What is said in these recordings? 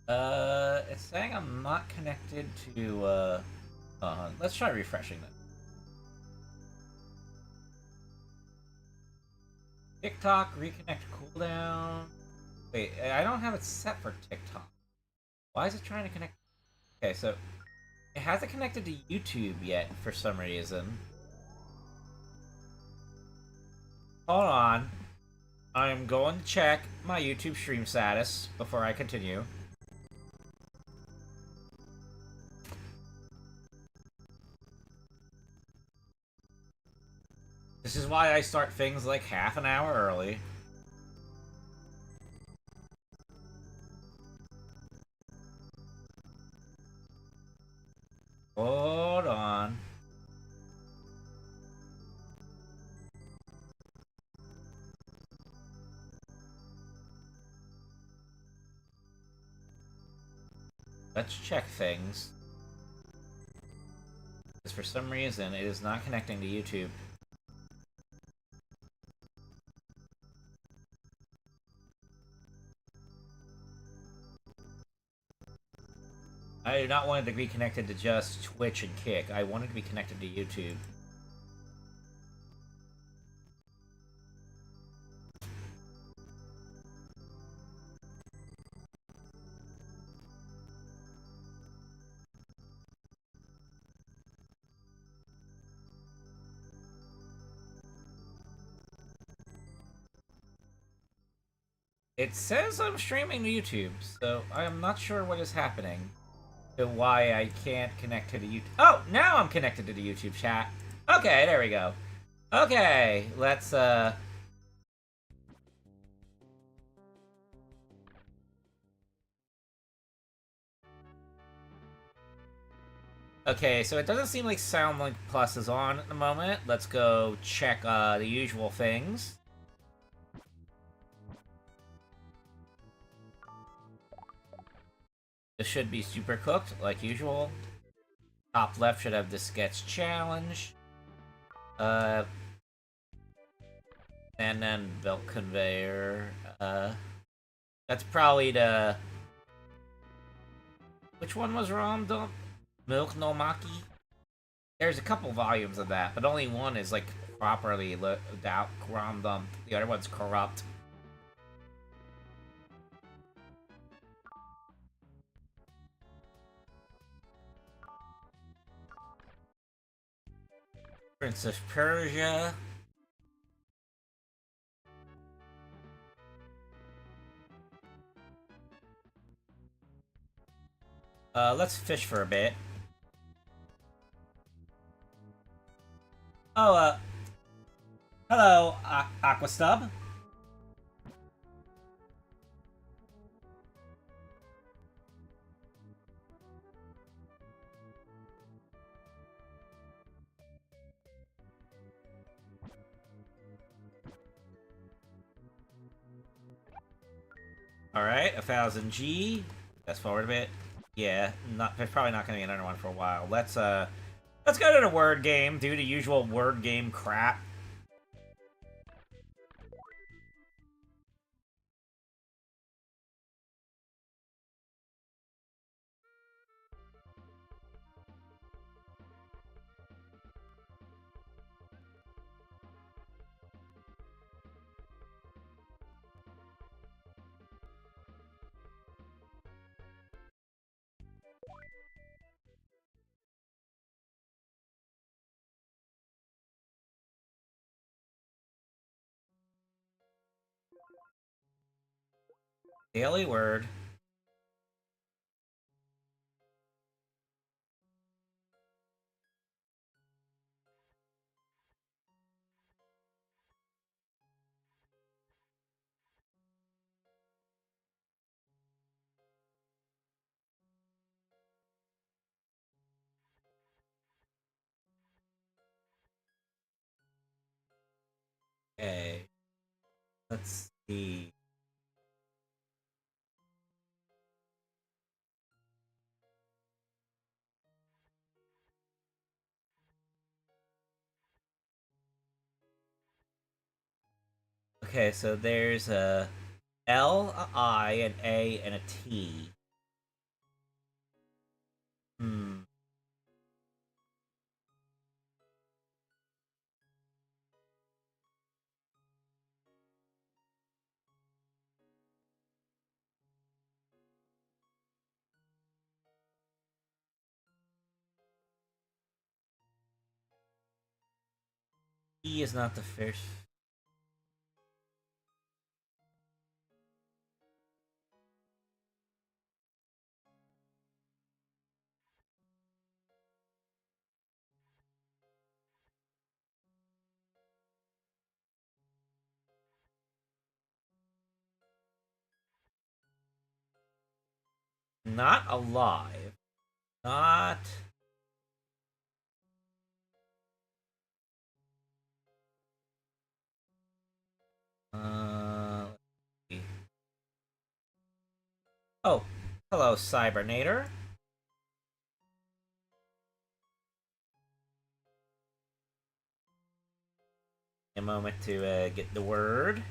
It's saying I'm not connected to, let's try refreshing that. TikTok, reconnect cooldown. Wait, I don't have it set for TikTok. Why is it trying to connect? Okay, so it hasn't connected to YouTube yet for some reason. Hold on. I'm going to check my YouTube stream status before I continue. This is why I start things like half an hour early. Hold on. Let's check things. Because for some reason, it is not connecting to YouTube. I do not want it to be connected to just Twitch and Kick. I want it to be connected to YouTube. It says I'm streaming to YouTube, so I am not sure what is happening. To why I can't connect to the YouTube. Oh, now I'm connected to the YouTube chat. Okay, there we go. Okay, let's Okay, so it doesn't seem like SoundLink Plus is on at the moment. Let's go check the usual things. This should be super cooked, like usual. Top left should have this gets challenge. And then belt conveyor. That's probably the... Which one was ROM dump? Milk no Maki? There's a couple volumes of that, but only one is like properly out ROM dumped. The other one's corrupt. Prince of Persia. Let's fish for a bit. Oh, hello, Aquastub. Alright, 1000 G. Fast forward a bit. Yeah, there's probably not gonna be another one for a while. Let's go to the word game, do the usual word game crap. Daily word. Okay. Let's see. Okay, so there's a L, a I, an A, and a T. Hmm. E is not the first. Not alive. Not. Let's see. Oh, hello, Cybernator. A moment to get the word.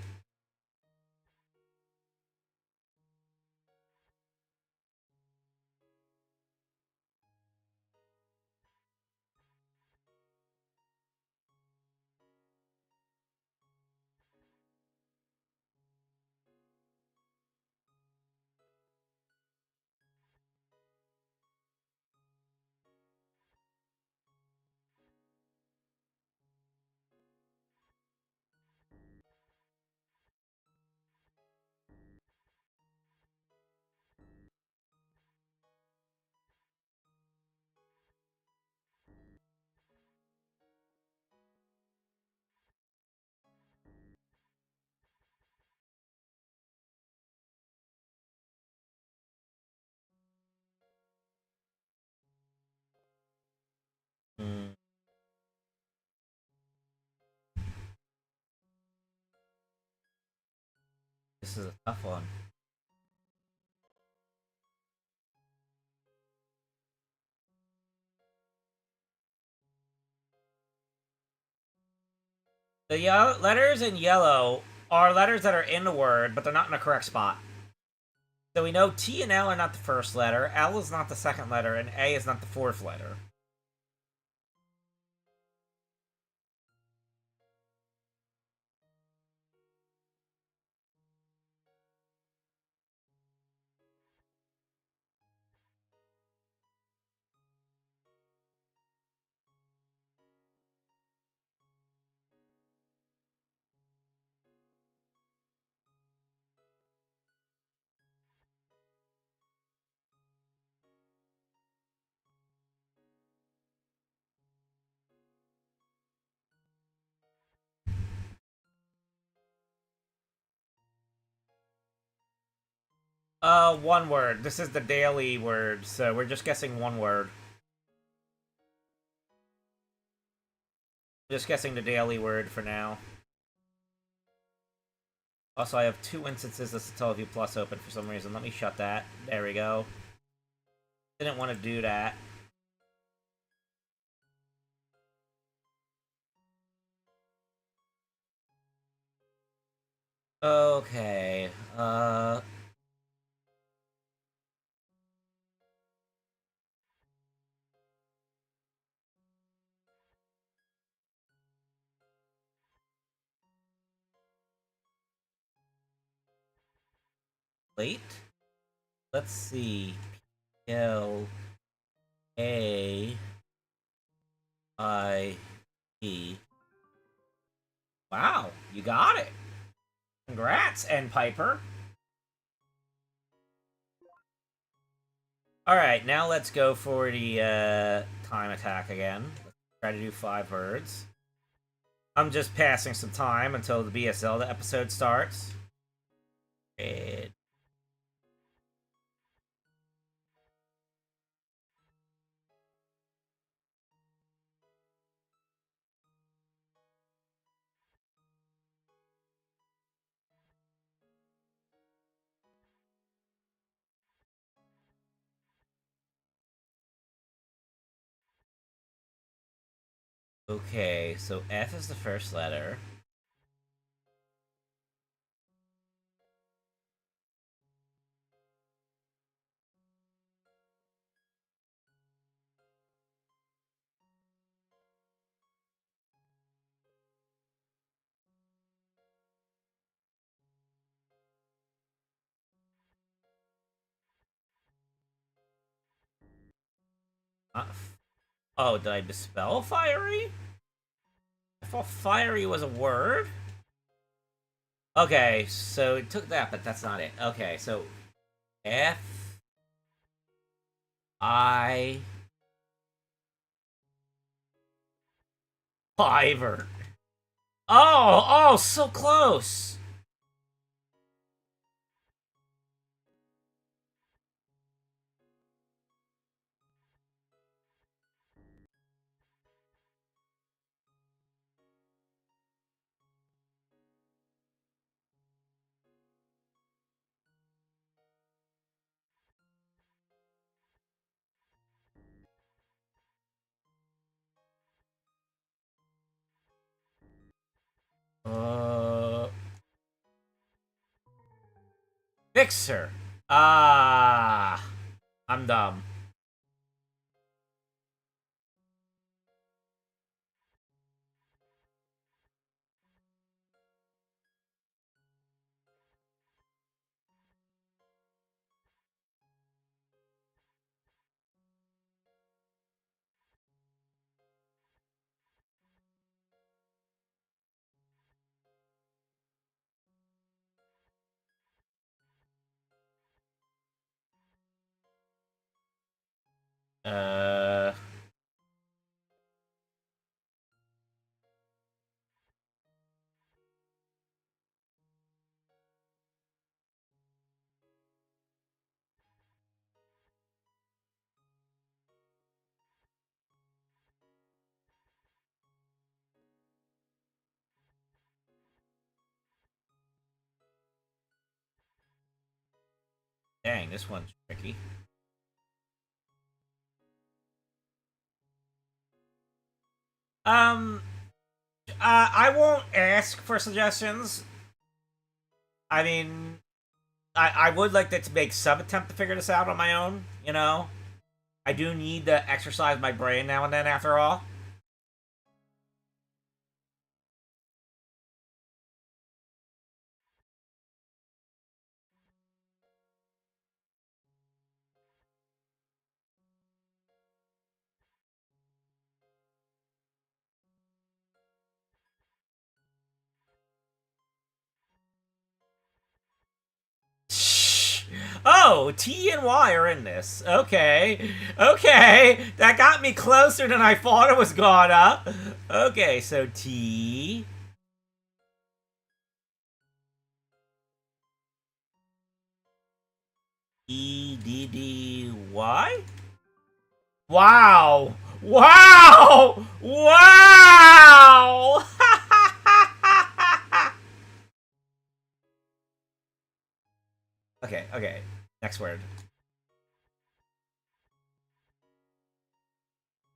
Hmm, this is a tough one. The letters in yellow are letters that are in the word, but they're not in the correct spot. So we know T and L are not the first letter, L is not the second letter, and A is not the fourth letter. One word. This is the daily word, so we're just guessing one word. Just guessing the daily word for now. Also, I have two instances of SatellaviewPlus open for some reason. Let me shut that. There we go. Didn't want to do that. Okay. Late? Let's see. L A I E. Wow, you got it. Congrats, N Piper. Alright, now let's go for the time attack again. Let's try to do 5 words. I'm just passing some time until the BS Zelda episode starts. And... Okay, so F is the first letter. Oh, did I misspell fiery? I thought fiery was a word. Okay, so it took that, but that's not it. Okay, so F I Fiverr. Oh, so close. Uh, Fixer. Ah, I'm dumb. Uh, Dang, this one's tricky. Um, I won't ask for suggestions. I mean, I would like to make some attempt to figure this out on my own, you know? I do need to exercise my brain now and then, after all. Oh, T and Y are in this. Okay. Okay. That got me closer than I thought it was gonna. Okay, so T. E D D Y? Wow! Wow! Wow! Okay, okay. Next word.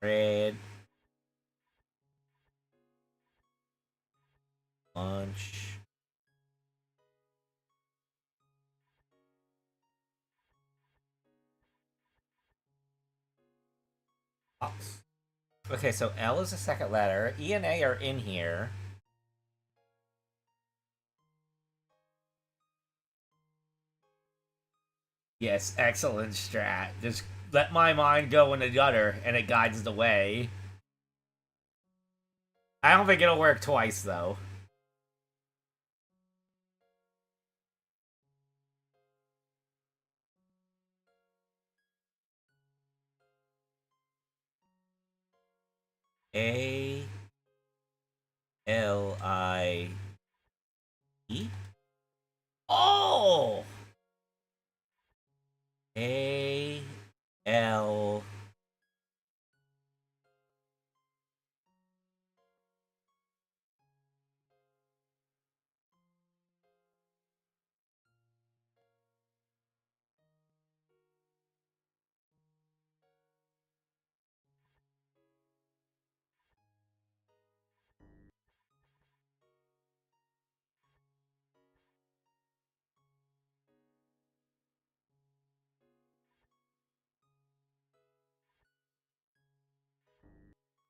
Red. Lunch. Box. Okay, so L is the second letter. E and A are in here. Yes, excellent strat. Just let my mind go in the gutter and it guides the way. I don't think it'll work twice, though. A L I E? Oh! A L.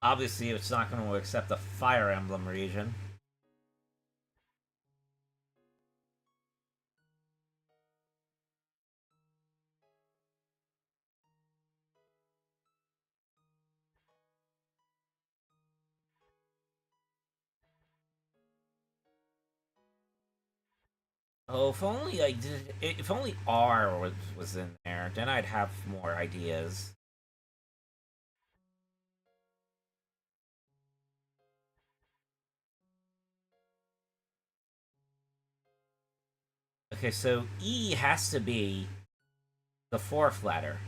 Obviously, it's not going to accept the Fire Emblem region. Oh, if only I did. If only R was in there, then I'd have more ideas. Okay, so E has to be the fourth letter.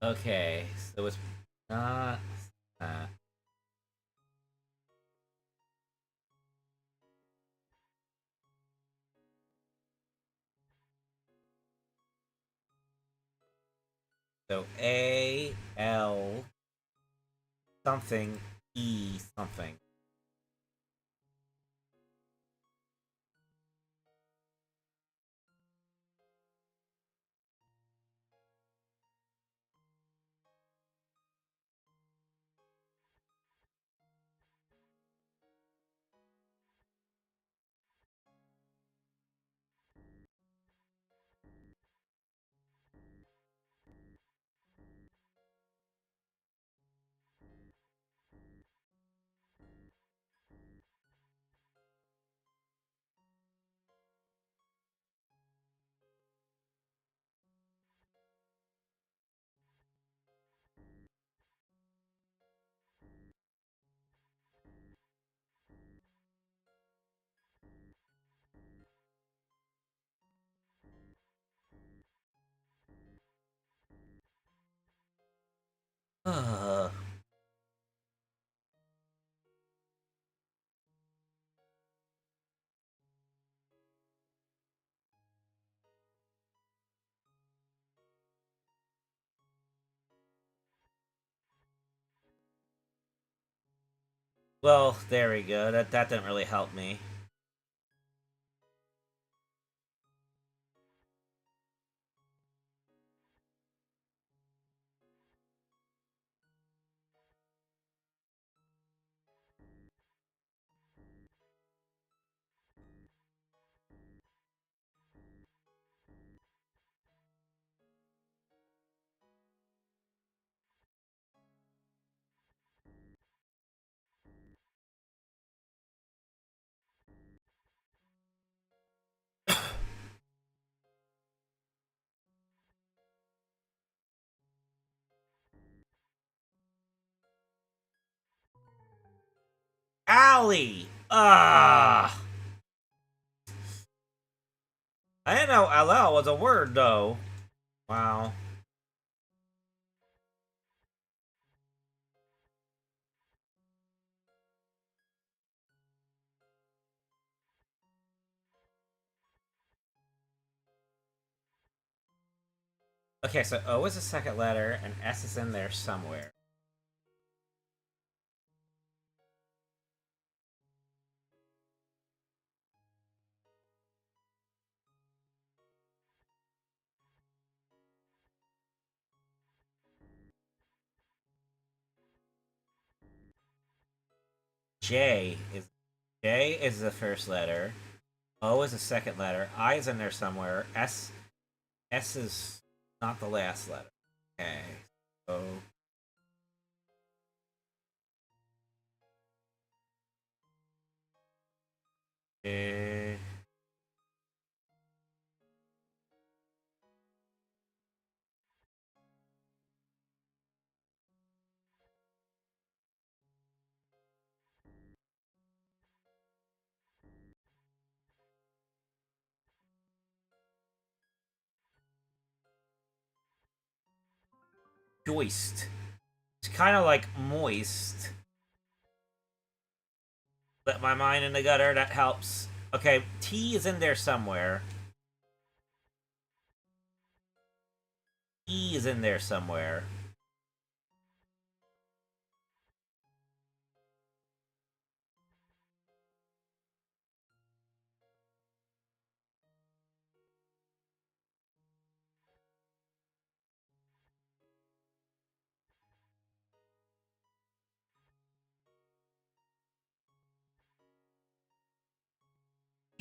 Okay, so it's not that. So A L something E something. Uh, well, there we go. That didn't really help me. Alley! Ah! I didn't know LL was a word, though. Wow. Okay, so O is the second letter, and S is in there somewhere. J is J is the first letter. O is the second letter. I is in there somewhere. S is not the last letter. Okay. So eh, joist. It's kind of like moist. Let my mind in the gutter. That helps. Okay, T is in there somewhere. E is in there somewhere.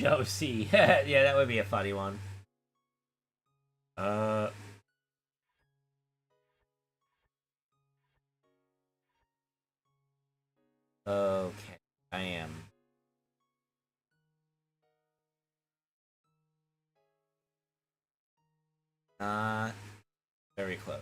Josie. Yeah, that would be a funny one. Uh. Okay. I am not very close.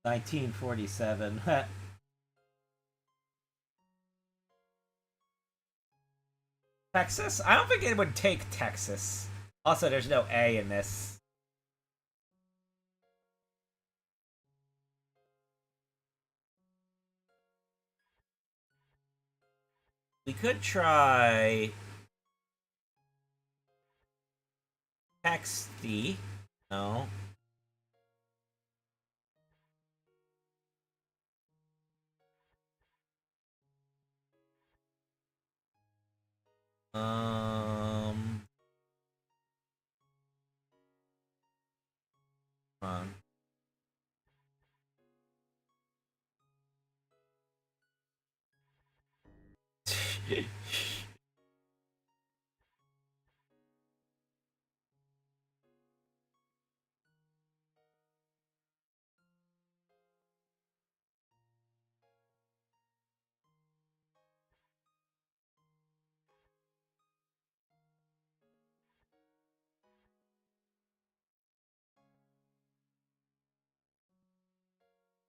$1947. Texas? I don't think it would take Texas. Also, there's no A in this. We could try Texty. No. Um. Come on.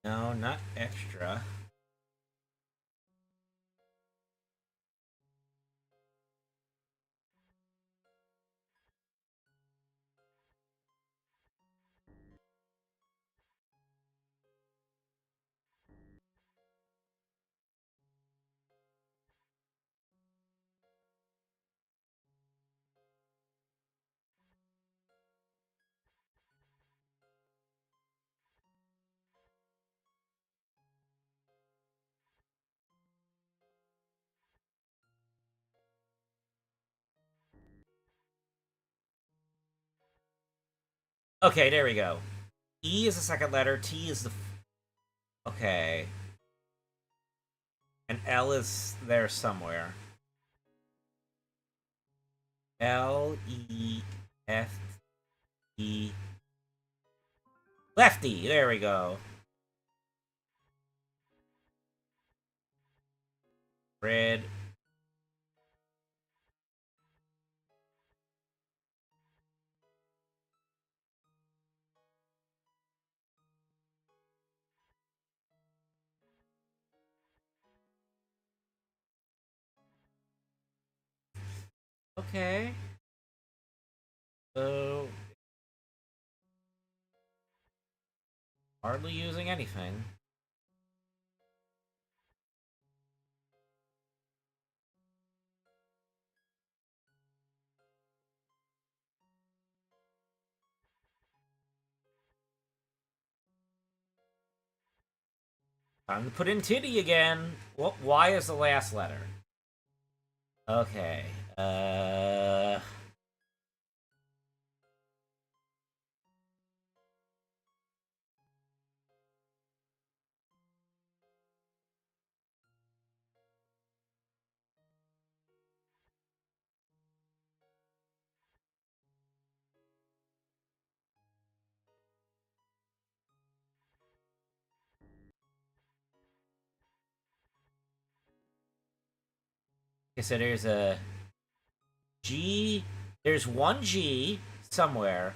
No, not extra. Okay, there we go. E is the second letter. T is the. Okay. And L is there somewhere. Lefty. Lefty. There we go. Red. Okay. So hardly using anything. Time to put in titty again. What? Y is the last letter. Okay. Okay, so there's a G. There's one G somewhere.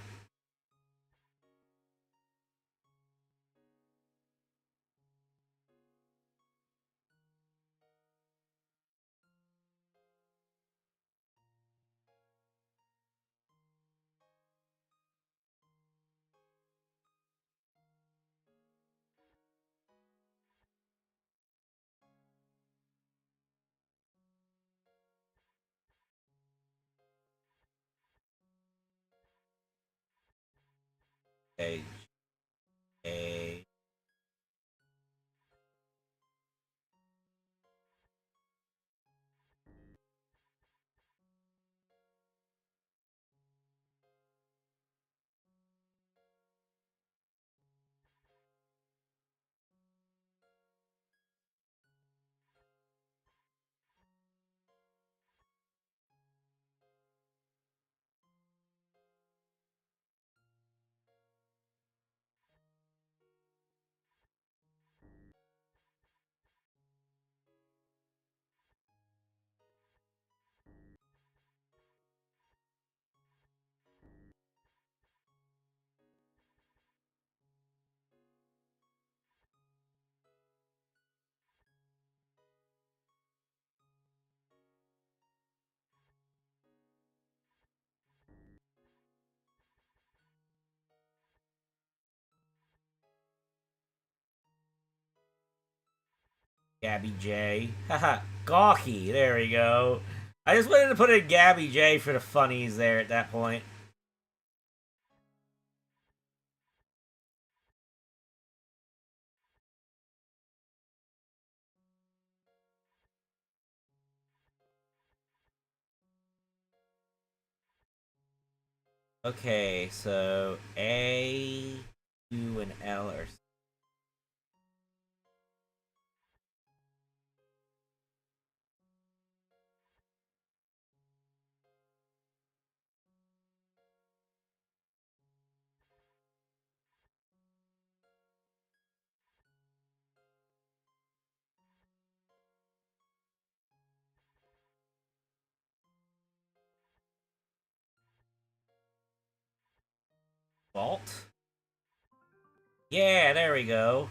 A. A. Gabby J. Haha, gawky. There we go. I just wanted to put in Gabby J for the funnies there at that point. Okay, so A, U, and L are vault. Yeah, there we go.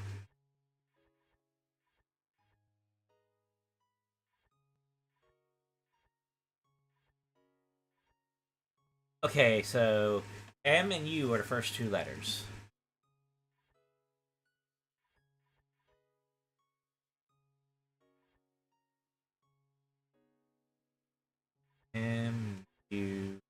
Okay, so M and U are the first two letters. M, U.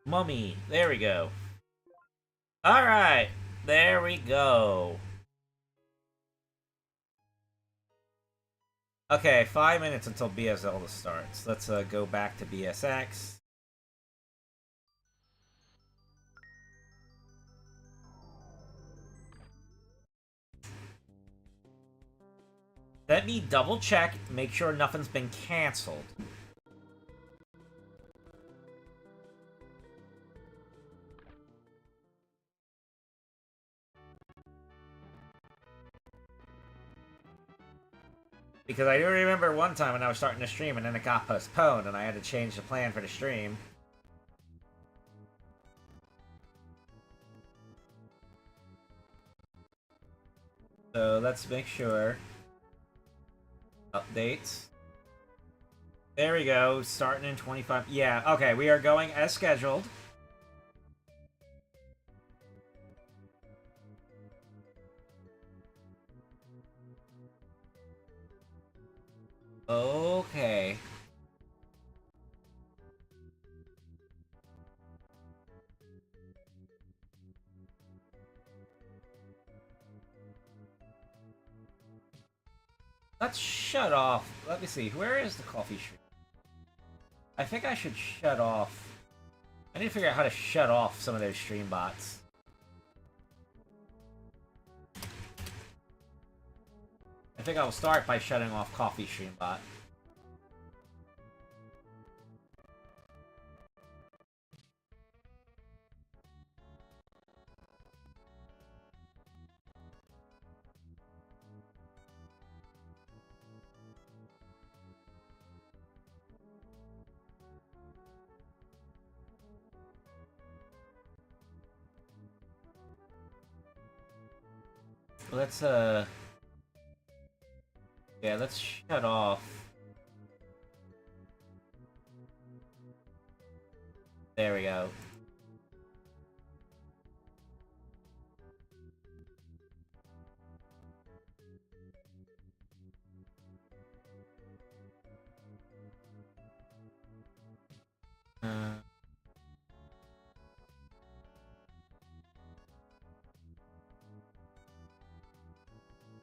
Mummy. There we go. Alright, there we go. Okay, 5 minutes until BS Zelda starts. Let's go back to BSX. Let me double check, make sure nothing's been canceled. Because I do remember one time when I was starting to stream and then it got postponed and I had to change the plan for the stream. So let's make sure. Updates. There we go, starting in 25. Yeah, okay, we are going as scheduled. Okay. Let's shut off. Let me see. Where is the coffee stream? I think I should shut off. I need to figure out how to shut off some of those stream bots. I think I'll start by shutting off Coffee Stream Bot. Let's, yeah, let's shut off. There we go.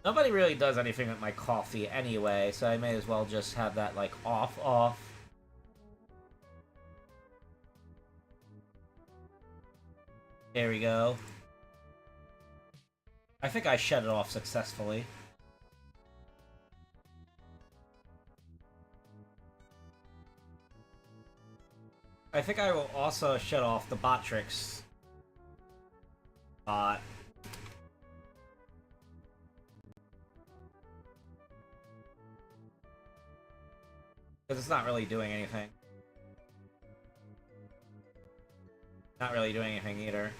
Nobody really does anything with my coffee anyway, so I may as well just have that, like, off. There we go. I think I shut it off successfully. I think I will also shut off the bot tricks. Bot. Because it's not really doing anything. Not really doing anything either.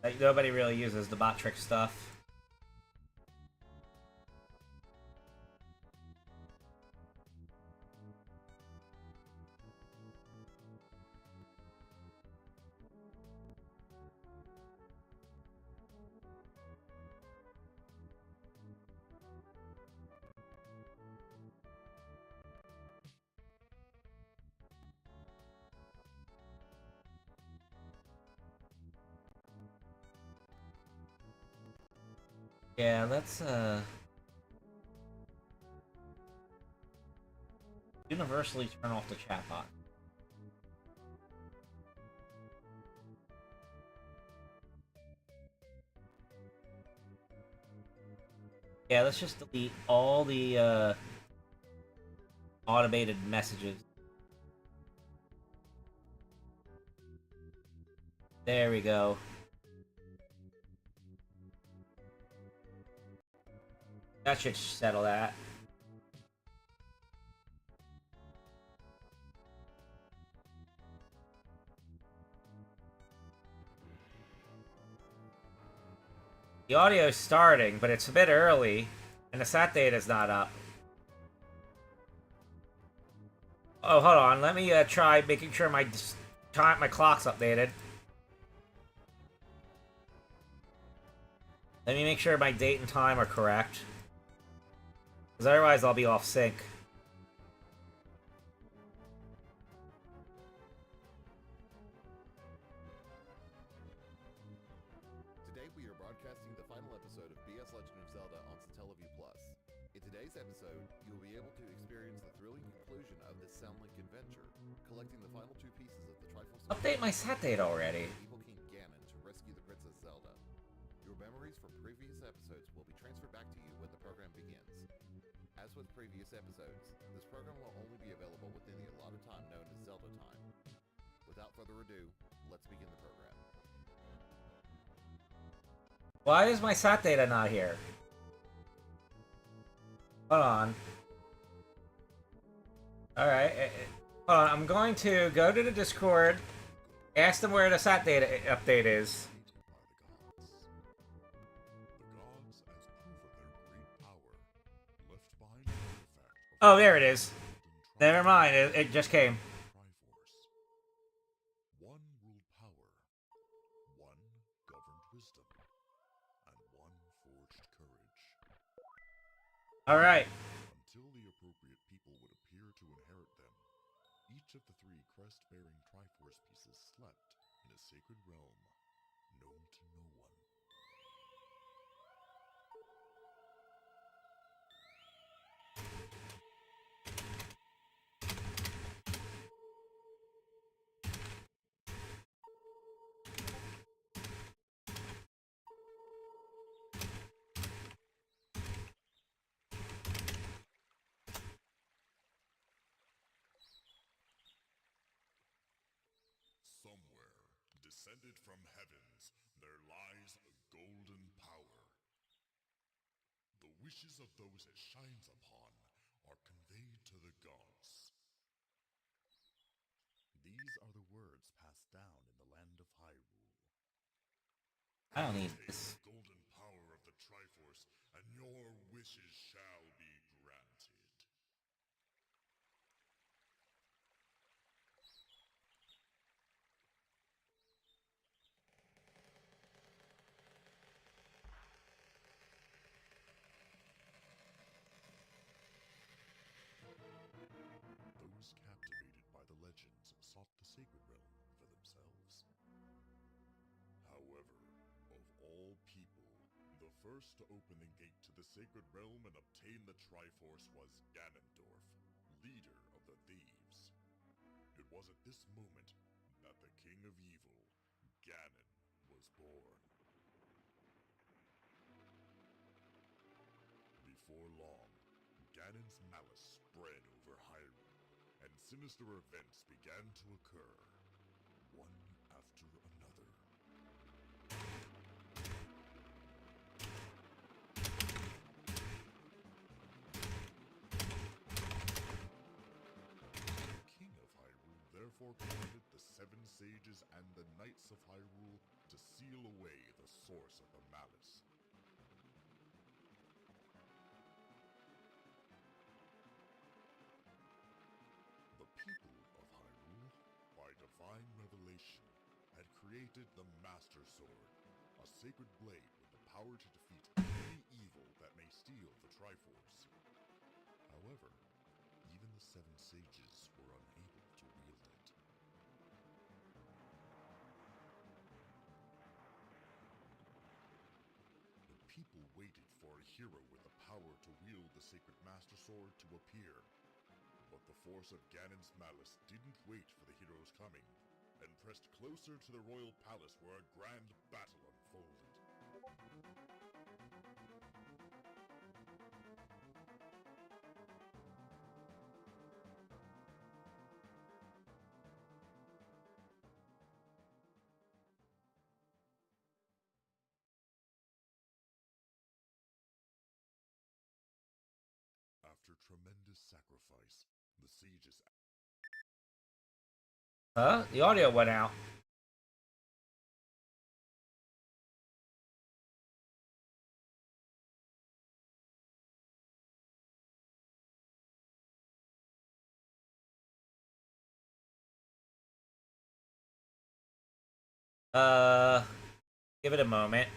Like, nobody really uses the bot trick stuff. Yeah, let's, universally turn off the chatbot. Yeah, let's just delete all the, automated messages. There we go. That should settle that. The audio's starting, but it's a bit early, and the SAT data's not up. Oh, hold on. Let me try making sure my clock's updated. Let me make sure my date and time are correct. Because otherwise I'll be off sync. Today we are broadcasting the final episode of BS Legend of Zelda on SatellaviewPlus. In today's episode, you will be able to experience the thrilling conclusion of this Soundlink adventure, collecting the final two pieces of the Triforce... Update my SAT date already. Evil King Ganon to rescue the Princess Zelda. Your memories from previous episodes will be transferred back to you when the program begins. As with previous episodes, this program will only be available within the allotted time known as Zelda time. Without further ado, let's begin the program. Why is my SAT data not here? Hold on. Alright. Hold on. I'm going to go to the Discord, ask them where the SAT data update is. Oh, there it is. Never mind, it just came. One ruled power, one governed wisdom, and one forged courage. Alright. Until the appropriate people would appear to inherit them, each of the three crest-bearing Triforce pieces slept in a sacred realm known to no one. Somewhere, descended from heavens, there lies a golden power. The wishes of those it shines upon are conveyed to the gods. These are the words passed down in the land of Hyrule. I don't need Take this. the golden power of the Triforce, and your wishes shall be granted. Those captivated by the legends sought the sacred realm for themselves. However, of all people, first to open the gate to the sacred realm and obtain the Triforce was Ganondorf, leader of the thieves. It was at this moment that the King of Evil, Ganon, was born. Before long, Ganon's malice spread over Hyrule, and sinister events began to occur, one after another. The King of Hyrule therefore commanded the Seven Sages and the Knights of Hyrule to seal away the source of the malice. The people of Hyrule, by divine revelation, had created the Master Sword, a sacred blade with the power to defeat any evil that may steal the Triforce. However, even the Seven Sages were unable to wield it. The people waited for a hero with the power to wield the sacred Master Sword to appear. But the force of Ganon's malice didn't wait for the hero's coming, and pressed closer to the royal palace where a grand battle unfolded. After tremendous sacrifice, the sages... Huh? The audio went out. Give it a moment.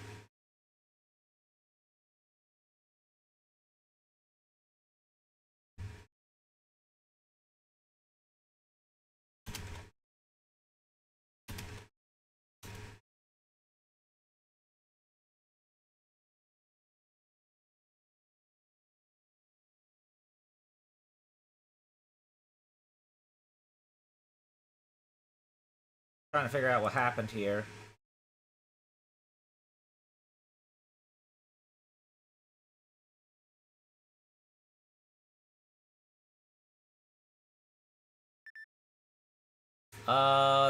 Trying to figure out what happened here.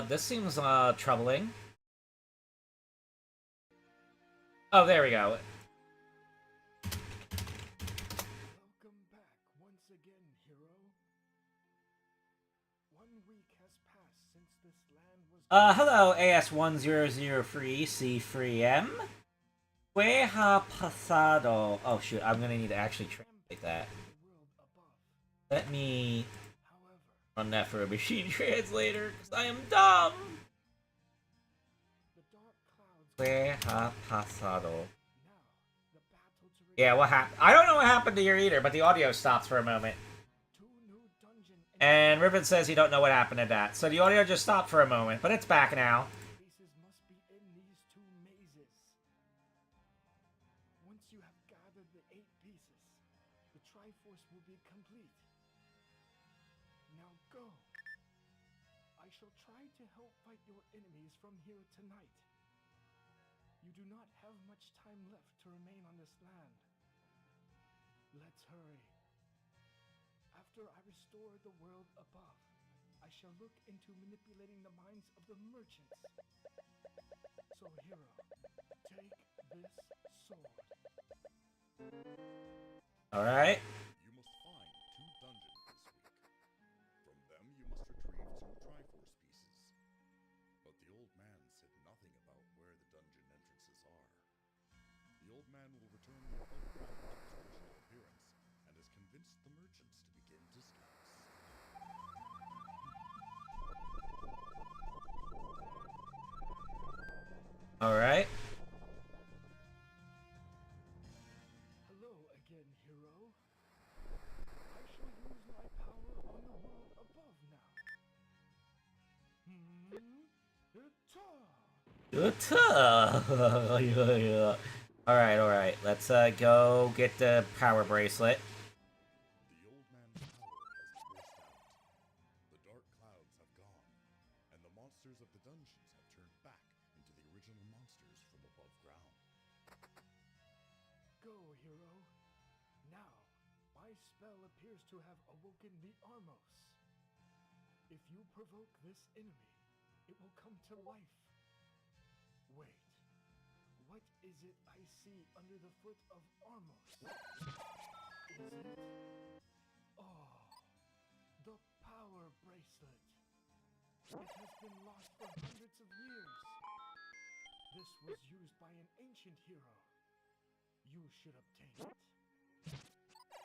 This seems, troubling. Oh, there we go. Welcome back once again, hero. 1 week has passed since this land was... Hello, AS1003C3M. ¿Qué ha pasado? Oh, shoot, I'm gonna need to actually translate that. the world above. Let me However, run that for a machine translator, because I am dumb! the dark clouds... ¿Qué ha pasado? Now, the battle to... Yeah, what happened? I don't know what happened to here either, but the audio stops for a moment. 2 new dungeon... And Ribbon says he don't know what happened to that. So the audio just stopped for a moment, but it's back now. Pieces must be in these 2 mazes. Once you have gathered the 8 pieces, the Triforce will be complete. Now go. I shall try to help fight your enemies from here tonight. You do not have much time left to remain on this land. Let's hurry. After I restore the world above, I shall look into manipulating the minds of the merchants. So, hero, take this sword. Alright. You must find 2 dungeons this week. From them you must retrieve 2 Triforce pieces. But the old man said nothing about where the dungeon entrances are. The old man will return the whole ground to its original appearance, and has convinced the merchants to begin discounts. Alright. Hello again, hero. I shall use my power on the world above now. Alright. Let's go get the power bracelet. The old man's power has burst out. The dark clouds have gone, and the monsters of the dungeons have turned back into the original monsters from above ground. Go, hero. Now, my spell appears to have awoken the Armos. If you provoke this enemy, it will come to life. Wait, what is it I see under the foot of Armos? Is it? Oh, the power bracelet. It has been lost for hundreds of years. This was used by an ancient hero. You should obtain it.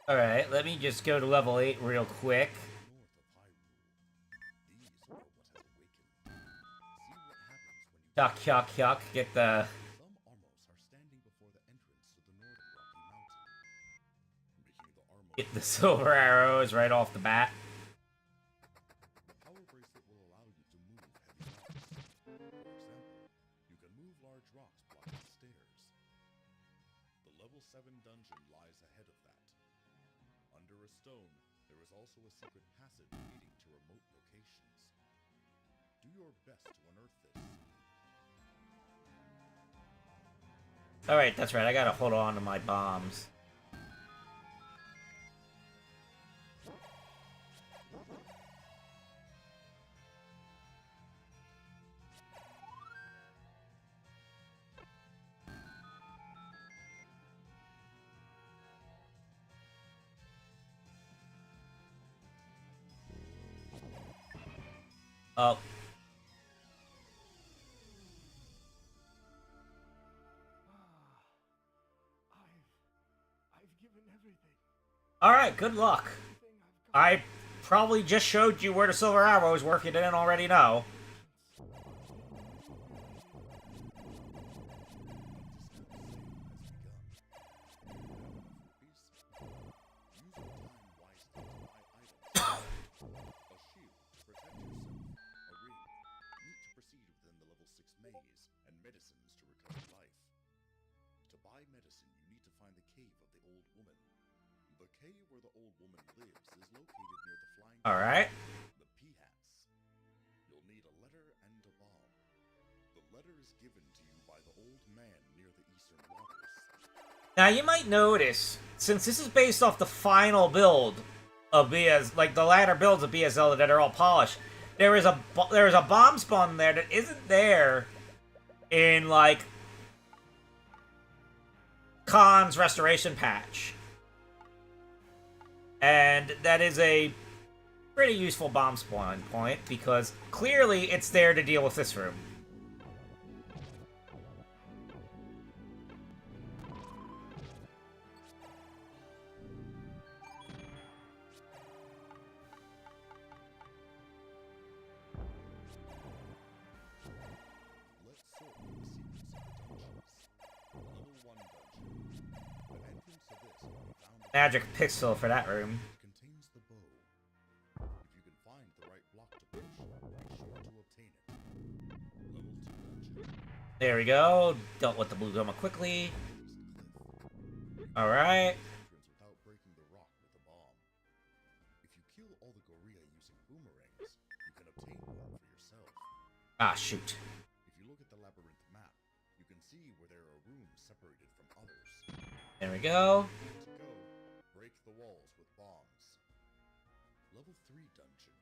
Alright, let me just go to level 8 real quick. North of Hyrule, these are what has awakened. See what happens when you... Yuck. Get the... Some Armos are standing before the entrance to the northern Rocky Mountain, making the Armos... Get the silver arrows right off the bat. The power bracelet will allow you to move heavy rocks. For example, you can move large rocks blocking stairs. The level 7 dungeon lies ahead of that. Under a stone, there is also a secret passage leading to remote locations. Do your best to unearth this. Alright, that's right. I gotta hold on to my bombs. Oh. I've given everything. Alright, good luck. Everything I've got. I probably just showed you where the silver arrows were if you didn't already know. Alright. The Peahats. You'll need a letter and a bomb. The letter is given to you by the old man near the eastern waters. Now you might notice, since this is based off the final build of BS, like the latter builds of BS Zelda that are all polished, there is a bomb spawn there that isn't there in like Khan's restoration patch, and that is a pretty useful bomb spawn point because clearly it's there to deal with this room. Let's sort the secrets of the dungeons. Level 1 dungeon. The entrance to this will be found in Magic pixel for that room. contains the bow. If you can find the right block to push, be sure to obtain it. Level 2 dungeon. There we go. Dealt with the blue goma quickly. Alright. Entrance without breaking the rock with the bomb. If you kill all the gorilla using boomerangs, you can obtain one for yourself. Ah, shoot. If you look at the labyrinth map, you can see where there are rooms separated from others. There we go. To go, break the walls with bombs. Level 3 dungeon.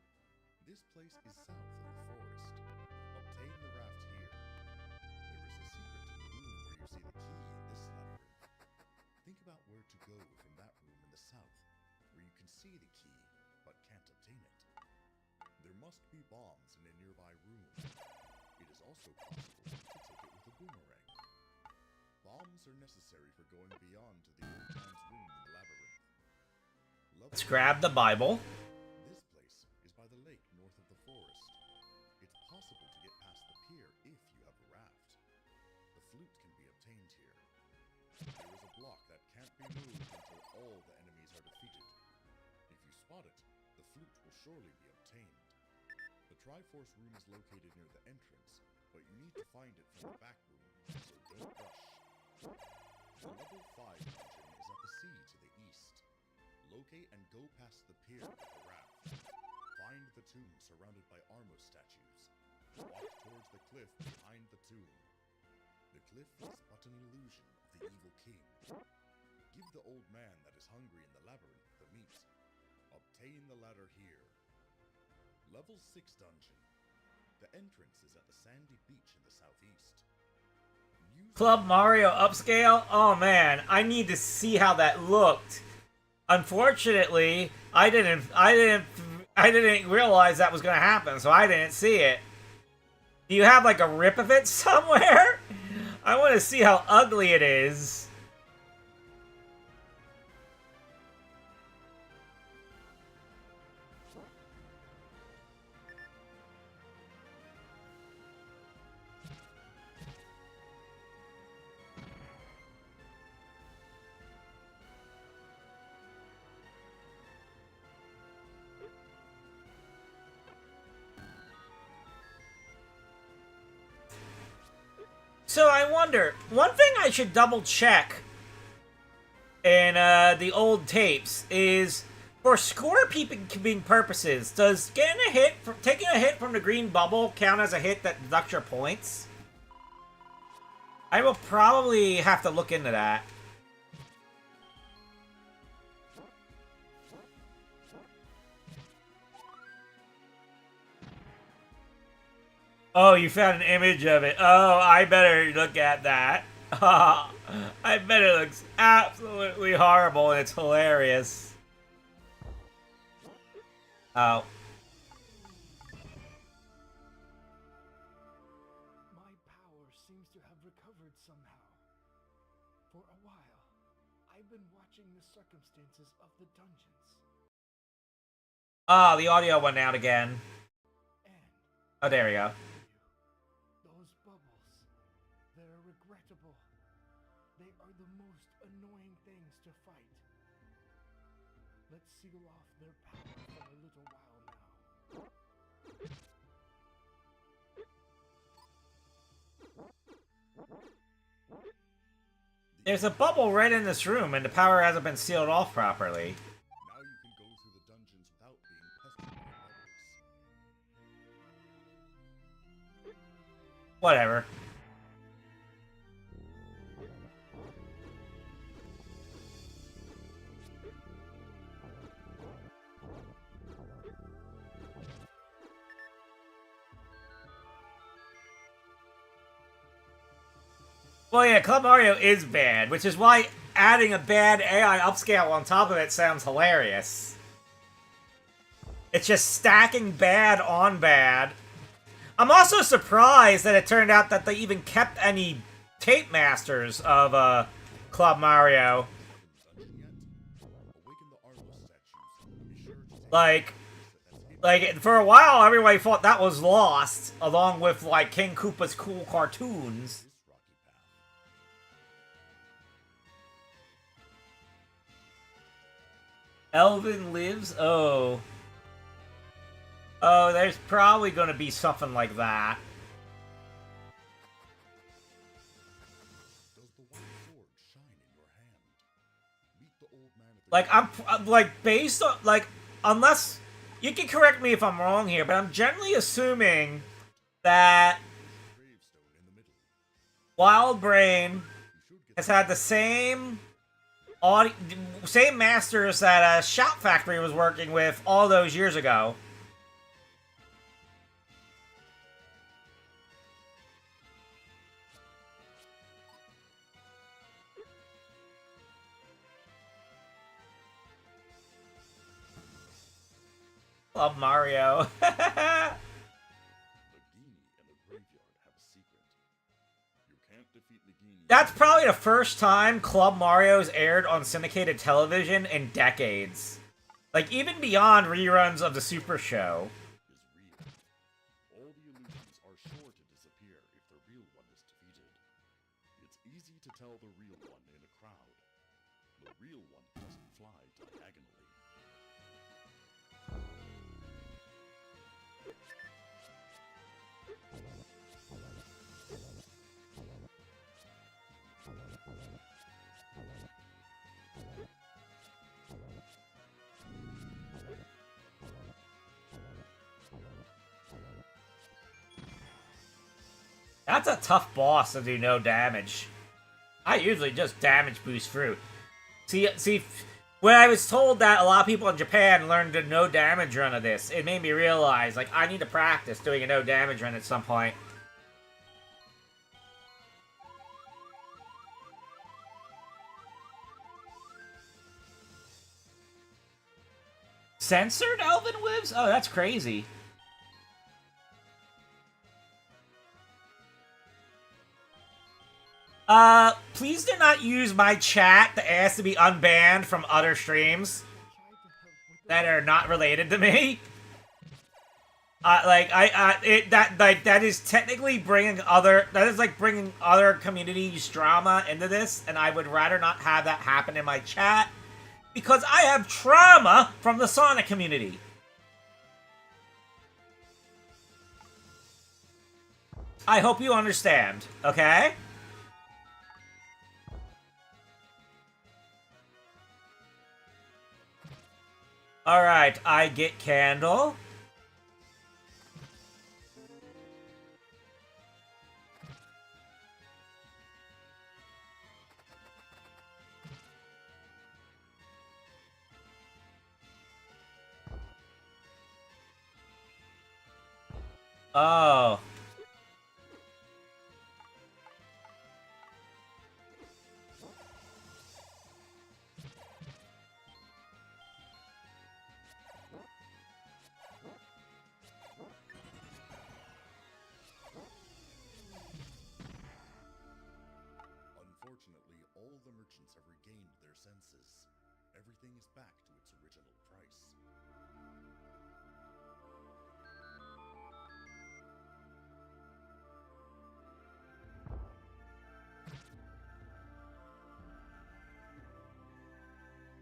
This place is south of the forest. Obtain the raft here. There is a secret to the room where you see the key in this labyrinth. Think about where to go from that room in the south, where you can see the key, but can't obtain it. There must be bombs in a nearby room. It is also possible to take it with a boomerang. Bombs are necessary for going beyond to the old man's room in the labyrinth. Let's grab the Bible. This place is by the lake north of the forest. It's possible to get past the pier if you have a raft. The flute can be obtained here. There is a block that can't be moved until all the enemies are defeated. If you spot it, the flute will surely be obtained. The Triforce room is located near the entrance, but you need to find it from the back room, so don't rush. The level 5 dungeon is at the sea to the east. Locate and go past the pier with the raft. Find the tomb surrounded by Armor statues. Walk towards the cliff behind the tomb. The cliff is but an illusion of the evil king. Give the old man that is hungry in the labyrinth the meat. Obtain the ladder here. Level 6 dungeon. The entrance is at the sandy beach in the southeast. Club Mario upscale? Oh man, I need to see how that looked. Unfortunately, I didn't realize that was gonna happen, so I didn't see it. Do you have like a rip of it somewhere? I want to see how ugly it is. So I wonder, one thing I should double check in the old tapes is, for scorekeeping purposes, does taking a hit from the green bubble count as a hit that deducts your points? I will probably have to look into that. Oh, you found an image of it. Oh, I better look at that. I bet it looks absolutely horrible and it's hilarious. Oh. My power seems to have recovered somehow. For a while, I've been watching the circumstances of the dungeons. Oh, the audio went out again. And Oh, there we go. those bubbles, they're regrettable. They are the most annoying things to fight. Let's seal off their power for a little while now. There's a bubble right in this room and the power hasn't been sealed off properly. Now you can go through the dungeons without being pestered by bubbles. Whatever. Well, yeah, Club Mario is bad, which is why adding a bad AI upscale on top of it sounds hilarious. It's just stacking bad on bad. I'm also surprised that it turned out that they even kept any tape masters of Club Mario. Like, for a while, everybody thought that was lost, along with, like, King Koopa's cool cartoons. Elvin lives? Oh. Oh, there's probably gonna be something like that. Does the white sword shine in your hand? Meet the old man at the Like, I'm like, based on, like, unless, you can correct me if I'm wrong here, but I'm generally assuming that gravestone in the middle. Wild Brain You should get has had the same masters that Shout Factory was working with all those years ago. Love Mario. the genie and the graveyard have a secret. You can't defeat the genie. That's probably the first time Club Mario's aired on syndicated television in decades. Like, even beyond reruns of the Super Show. Is real. All the illusions are sure to disappear if the real one is defeated. It's easy to tell the real one in a crowd. The real one doesn't fly diagonally. That's a tough boss to do no damage. I usually just damage boost fruit. See, when I was told that a lot of people in Japan learned a no damage run of this, it made me realize, like, I need to practice doing a no damage run at some point. Censored Elven Lives? Oh, that's crazy. Please do not use my chat to ask to be unbanned from other streams that are not related to me. That is technically bringing other communities drama into this, and I would rather not have that happen in my chat because I have trauma from the Sonic community. I hope you understand, okay? Alright, I get Candle. Oh. Unfortunately, all the merchants have regained their senses. Everything is back to its original price.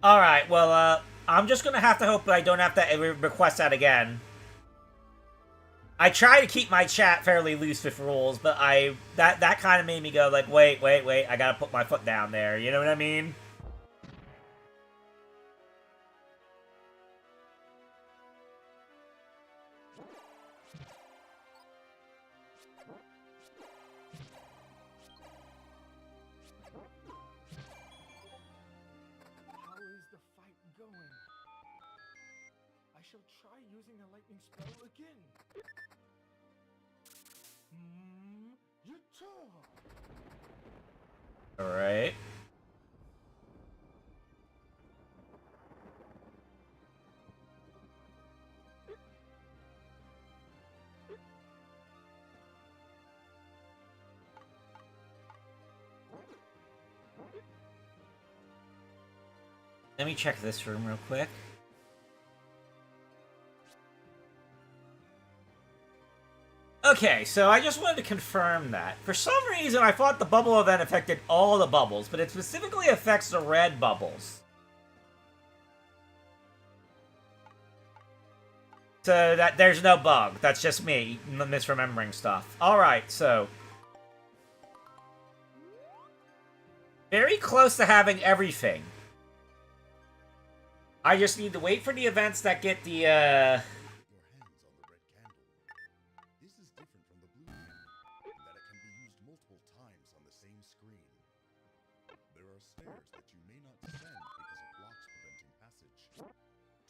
Alright, well, I'm just gonna have to hope that I don't have to request that again. I try to keep my chat fairly loose with rules, but that kind of made me go like, wait, I gotta put my foot down there, you know what I mean? How is the fight going? I shall try using a lightning spell again. Alright. Let me check this room real quick. Okay, so I just wanted to confirm that. For some reason, I thought the bubble event affected all the bubbles, but it specifically affects the red bubbles. So that there's no bug. That's just me misremembering stuff. Alright, so... very close to having everything. I just need to wait for the events that get the, Your hands on the red candle. This is different from the blue candle, in that it can be used multiple times on the same screen. There are stairs that you may not descend because of blocks preventing passage.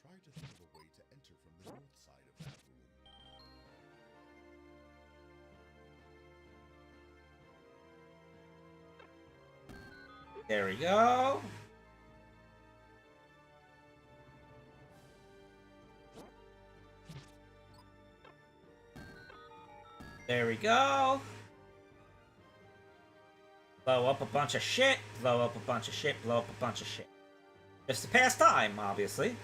Try to think of a way to enter from the north side of that room. There we go. There we go. Blow up a bunch of shit, blow up a bunch of shit, blow up a bunch of shit. Just to pass time, obviously.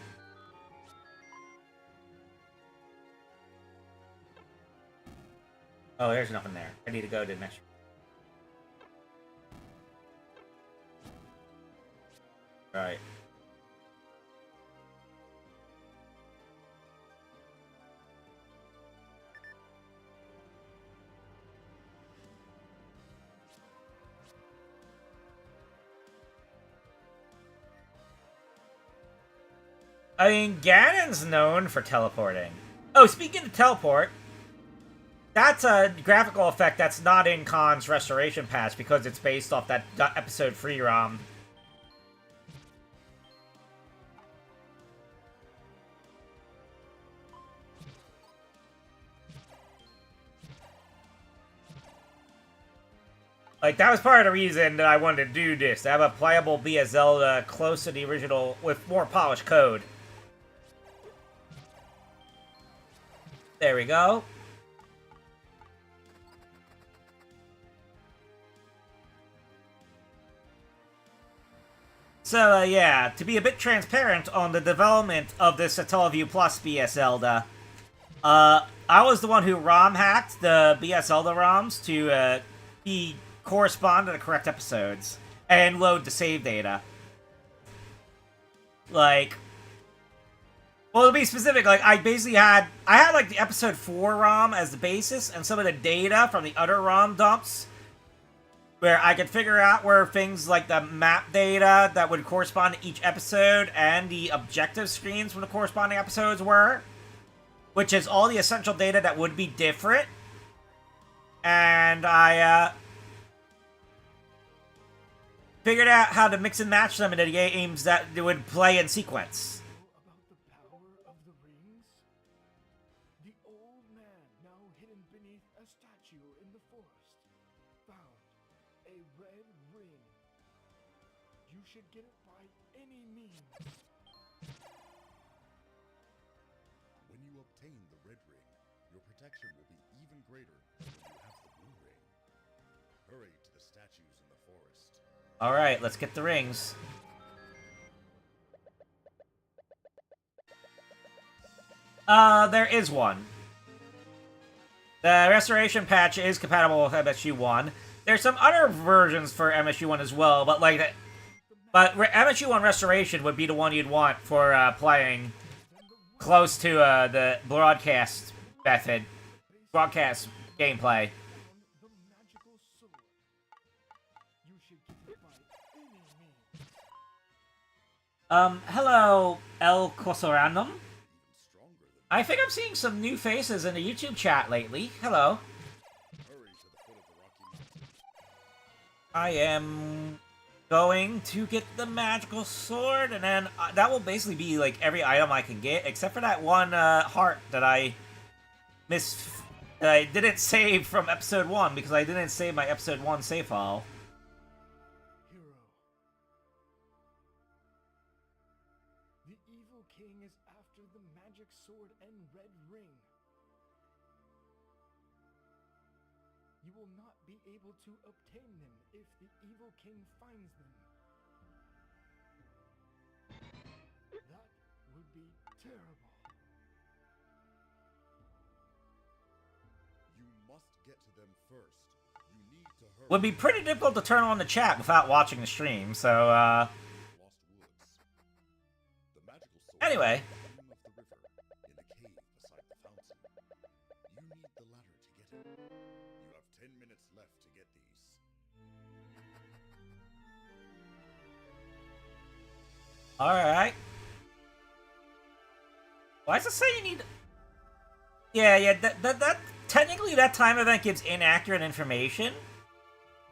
Oh, there's nothing there. I need to go to the next. Right. I mean, Ganon's known for teleporting. Oh, speaking of teleport, that's a graphical effect that's not in Khan's restoration patch because it's based off that episode 3 ROM. Like, that was part of the reason that I wanted to do this, to have a playable BS Zelda close to the original with more polished code. There we go. So, yeah, to be a bit transparent on the development of this SatellaviewPlus BS Zelda, I was the one who ROM hacked the BS Zelda ROMs to correspond to the correct episodes and load the save data. Like, well, to be specific, like, I had like the episode 4 ROM as the basis and some of the data from the other ROM dumps where I could figure out where things like the map data that would correspond to each episode and the objective screens from the corresponding episodes were, which is all the essential data that would be different. And I figured out how to mix and match them into the games that they would play in sequence. About the power of the rings? The old man, now hidden beneath a statue in the forest, found a red ring. You should get it by any means. When you obtain the red ring, your protection will be even greater than when you have the blue ring. Hurry to the statues in the forest. Alright, let's get the rings. There is one. The restoration patch is compatible with MSU1. There's some other versions for MSU1 as well, but like, MSU1 restoration would be the one you'd want for playing close to the broadcast method, broadcast gameplay. The magical sword. You should get it by any means. Hello, El Cosorandum. I think I'm seeing some new faces in the YouTube chat lately. Hello. Hurry to the foot of the Rocky Mountains. I am going to get the magical sword, and then that will basically be like every item I can get, except for that one heart that I didn't save from episode 1 because I didn't save my episode 1 save file. Hero. The evil king is after the magic sword and red ring. You will not be able to obtain them if the evil king finds them. That would be terrible. You must get to them first. You need to hurry. Would be pretty difficult to turn on the chat without watching the stream, so Lost Woods. The magical sword anyway. is at the bottom of the river, in the cave beside the fountain. You need the ladder to get it. You have 10 minutes left to get these. Alright. Why does it say you need... Yeah, that technically that time event gives inaccurate information.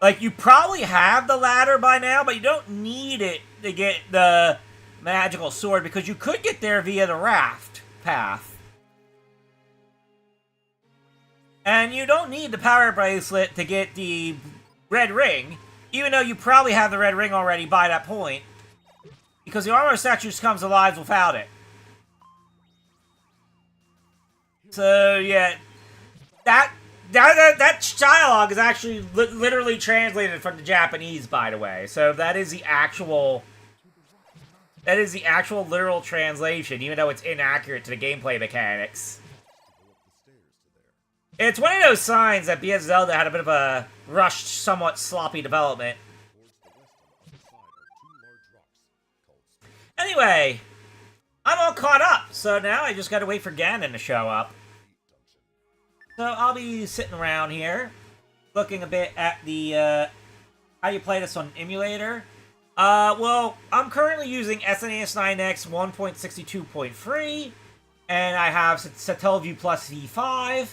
Like, you probably have the ladder by now, but you don't need it to get the magical sword, because you could get there via the raft path. And you don't need the power bracelet to get the red ring, even though you probably have the red ring already by that point, because the armor statue comes alive without it. So, yeah, that dialogue is actually literally translated from the Japanese, by the way. So that is the actual literal translation, even though it's inaccurate to the gameplay mechanics. It's one of those signs that BS Zelda had a bit of a rushed, somewhat sloppy development. Anyway, I'm all caught up, so now I just gotta wait for Ganon to show up. So I'll be sitting around here, looking a bit at the, how you play this on emulator. Well, I'm currently using SNES 9X 1.62.3, and I have SatellaviewPlus V5,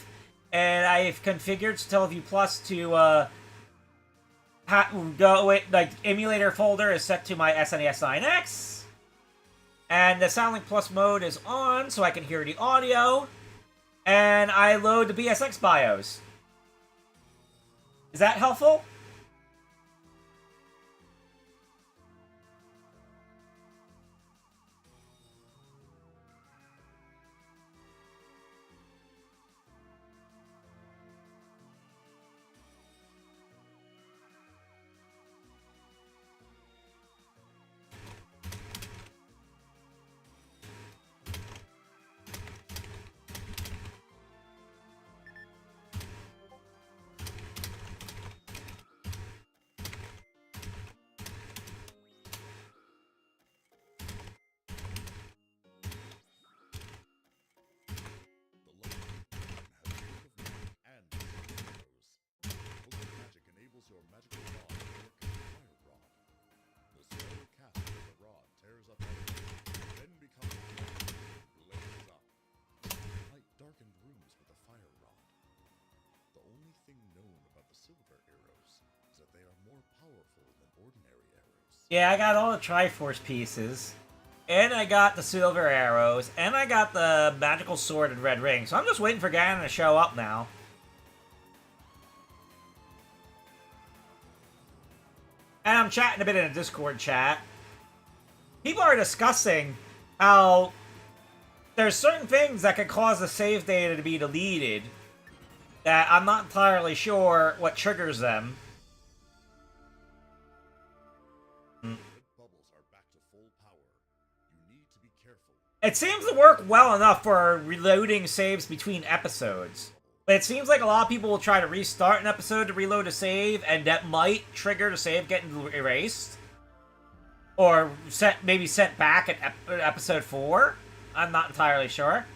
and I've configured SatellaviewPlus to go with, like, emulator folder is set to my SNES 9X, and the SoundLink Plus mode is on, so I can hear the audio, and I load the BSX BIOS. Is that helpful? Yeah, I got all the Triforce pieces. And I got the silver arrows. And I got the magical sword and red ring. So I'm just waiting for Ganon to show up now. And I'm chatting a bit in a Discord chat. People are discussing how there's certain things that could cause the save data to be deleted that I'm not entirely sure what triggers them. It seems to work well enough for reloading saves between episodes. But it seems like a lot of people will try to restart an episode to reload a save, and that might trigger the save getting erased. Or maybe sent back at episode 4. I'm not entirely sure.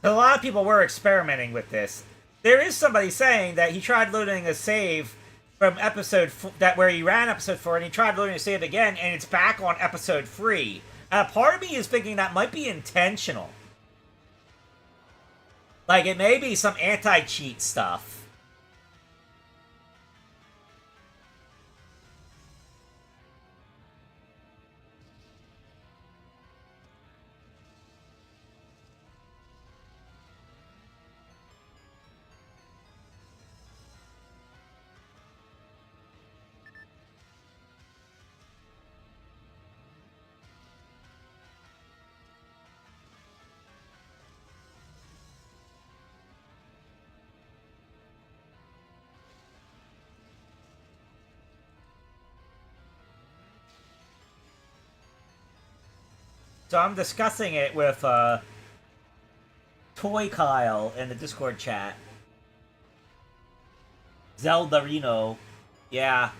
A lot of people were experimenting with this. There is somebody saying that he tried loading a save from episode where he ran episode 4, and he tried loading a save again, and it's back on episode 3. Part of me is thinking that might be intentional. Like, it may be some anti-cheat stuff. So I'm discussing it with Toy Kyle in the Discord chat. Zelda Reno. Yeah.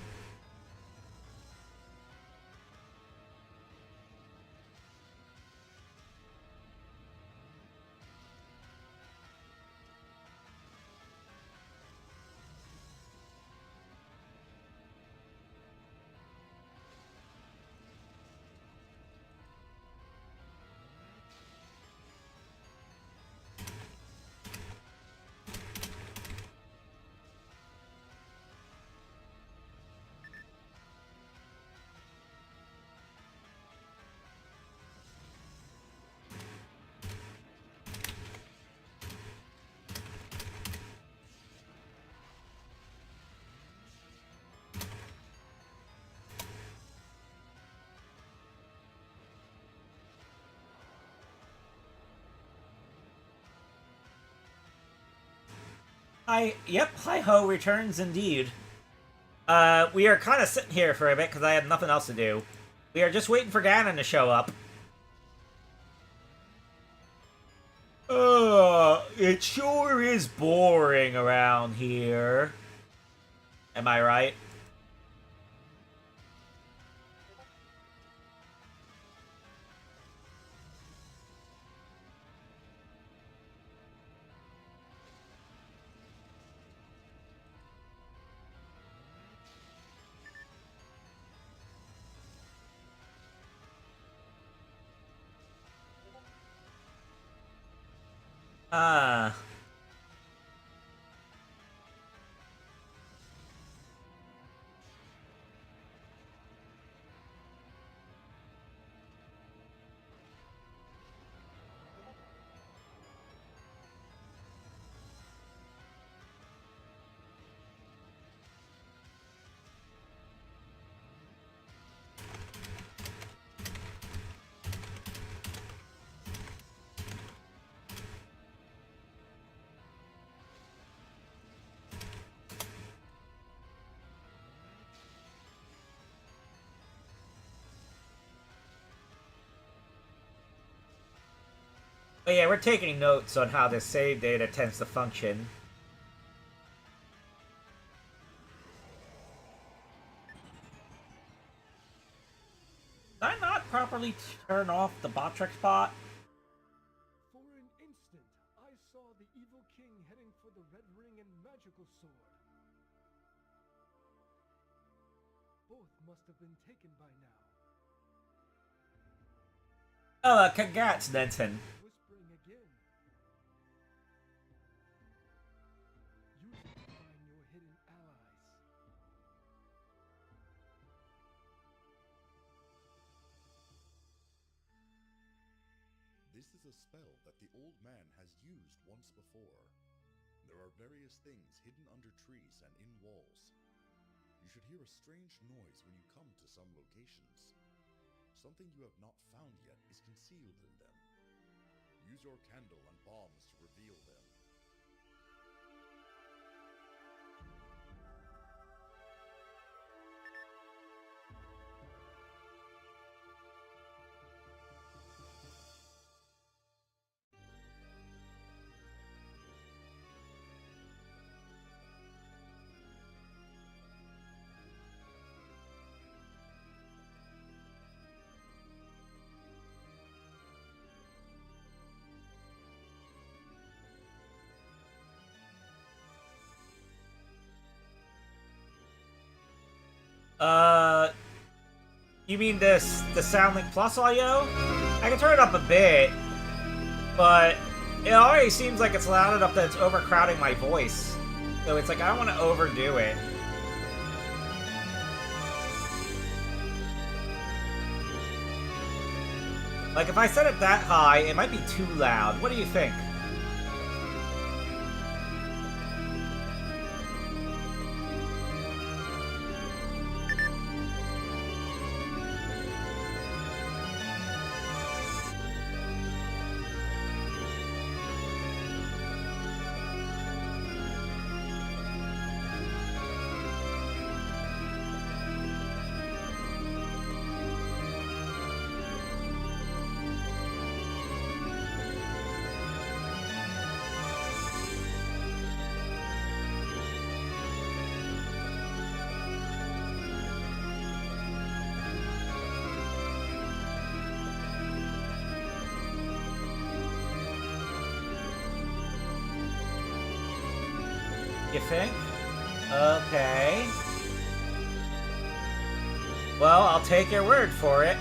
Hi ho returns indeed. We are kind of sitting here for a bit because I have nothing else to do. We are just waiting for Ganon to show up. It sure is boring around here. Am I right? Ah. But yeah, we're taking notes on how this save data tends to function. Did I not properly turn off the Botrix bot? For an instant, I saw the evil king heading for the red ring and magical sword. Both must have been taken by now. Oh, congrats, Nenton. Whispering again. Use it to find your hidden allies. This is a spell that the old man has used once before. There are various things hidden under trees and in walls. You should hear a strange noise when you come to some locations. Something you have not found yet is concealed in them. Use your candle and bombs to reveal them. You mean the SoundLink Plus audio? I can turn it up a bit, but it already seems like it's loud enough that it's overcrowding my voice. So it's like, I don't want to overdo it. Like, if I set it that high, it might be too loud. What do you think? You think? Okay. Well, I'll take your word for it.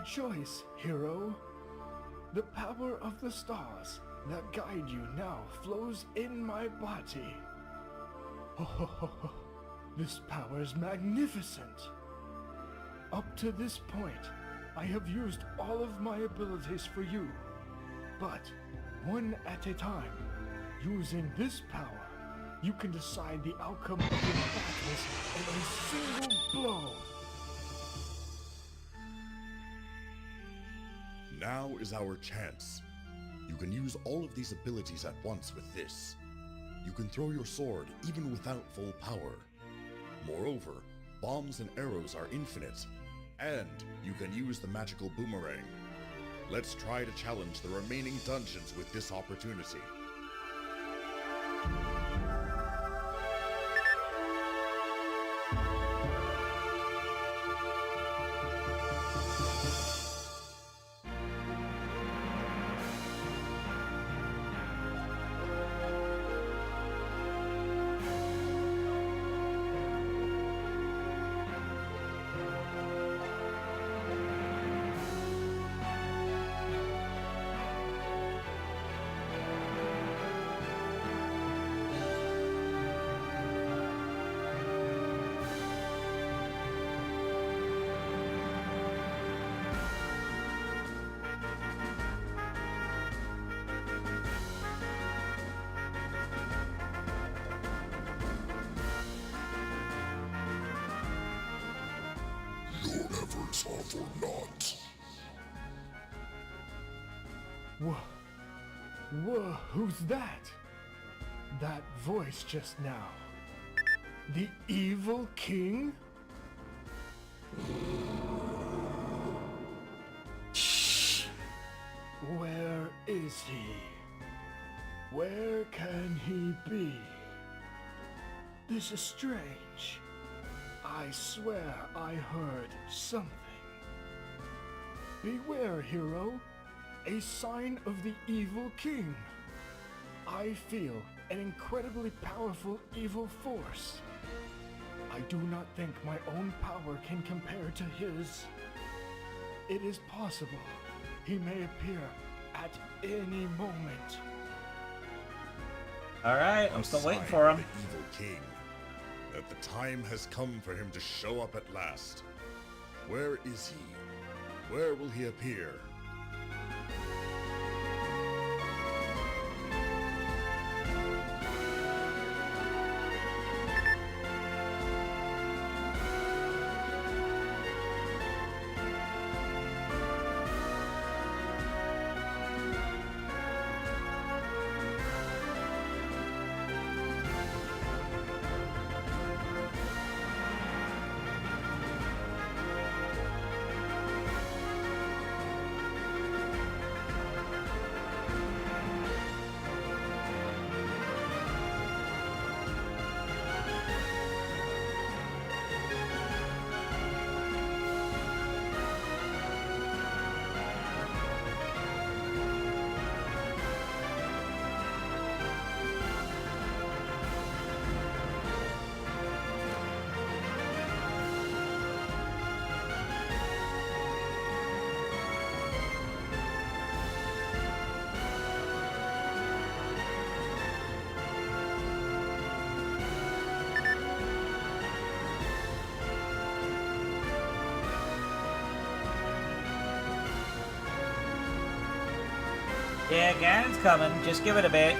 Rejoice, hero. The power of the stars that guide you now flows in my body. This power is magnificent. Up to this point, I have used all of my abilities for you. But, one at a time, using this power, you can decide the outcome of your battles in a single blow. Now is our chance. You can use all of these abilities at once with this. You can throw your sword even without full power. Moreover, bombs and arrows are infinite, and you can use the magical boomerang. Let's try to challenge the remaining dungeons with this opportunity. Your efforts are for naught. Whoa, who's that? That voice just now. The evil king? Where is he? Where can he be? This is strange. I swear I heard something. Beware, hero. A sign of the evil king. I feel an incredibly powerful evil force. I do not think my own power can compare to his. It is possible he may appear at any moment. Alright, I'm still waiting Sign for of him. The evil king. That the time has come for him to show up at last. Where is he? Where will he appear? Yeah, Ganon's coming. Just give it a bit.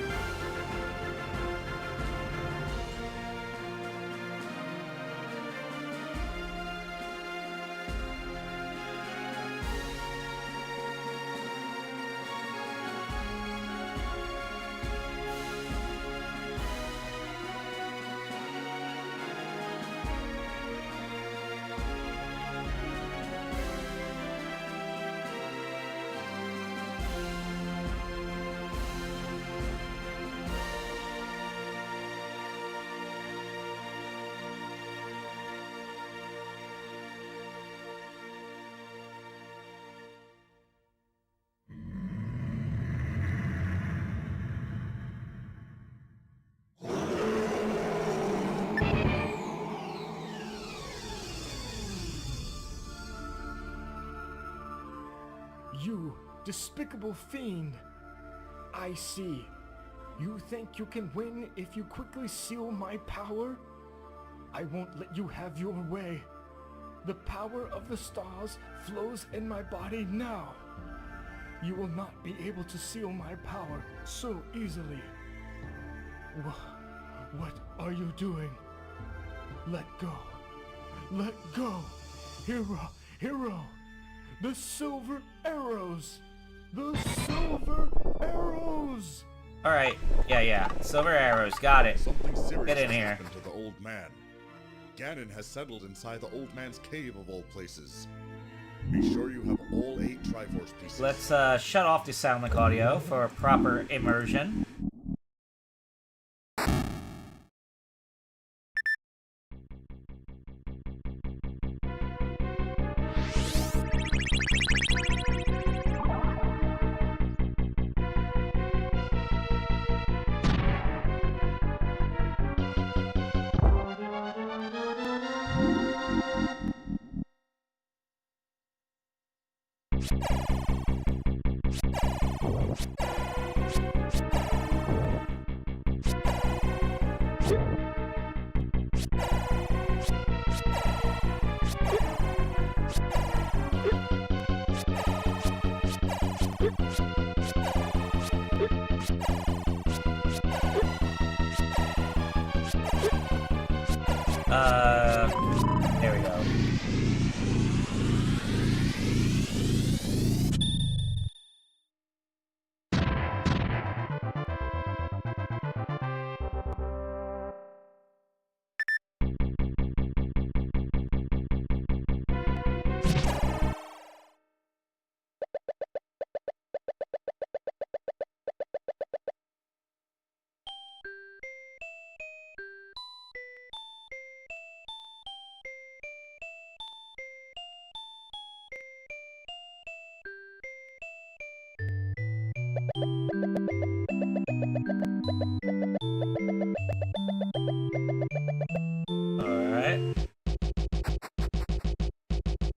You despicable fiend! I see. You think you can win if you quickly seal my power? I won't let you have your way. The power of the stars flows in my body now. You will not be able to seal my power so easily. What are you doing? Let go. Let go. Hero. The silver arrows. The silver arrows. All right. Yeah. Silver arrows. Got it. Something serious Get in has here. happened to the old man. Ganon has settled inside the old man's cave of all places. Be sure you have all 8 Triforce pieces. Let's shut off the sound link audio for proper immersion. There we go.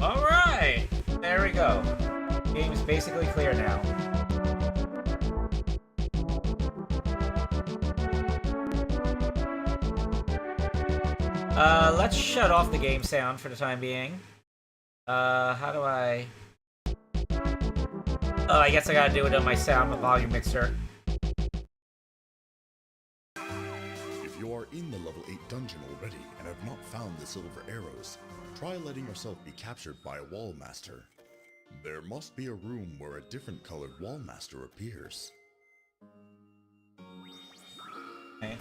Alright! There we go. Game's basically clear now. Let's shut off the game sound for the time being. How do I... Oh, I guess I gotta do it on my sound volume mixer. If you are in the level 8 dungeon already and have not found the silver arrows, try letting yourself be captured by a wall master. There must be a room where a different colored wall master appears. Okay.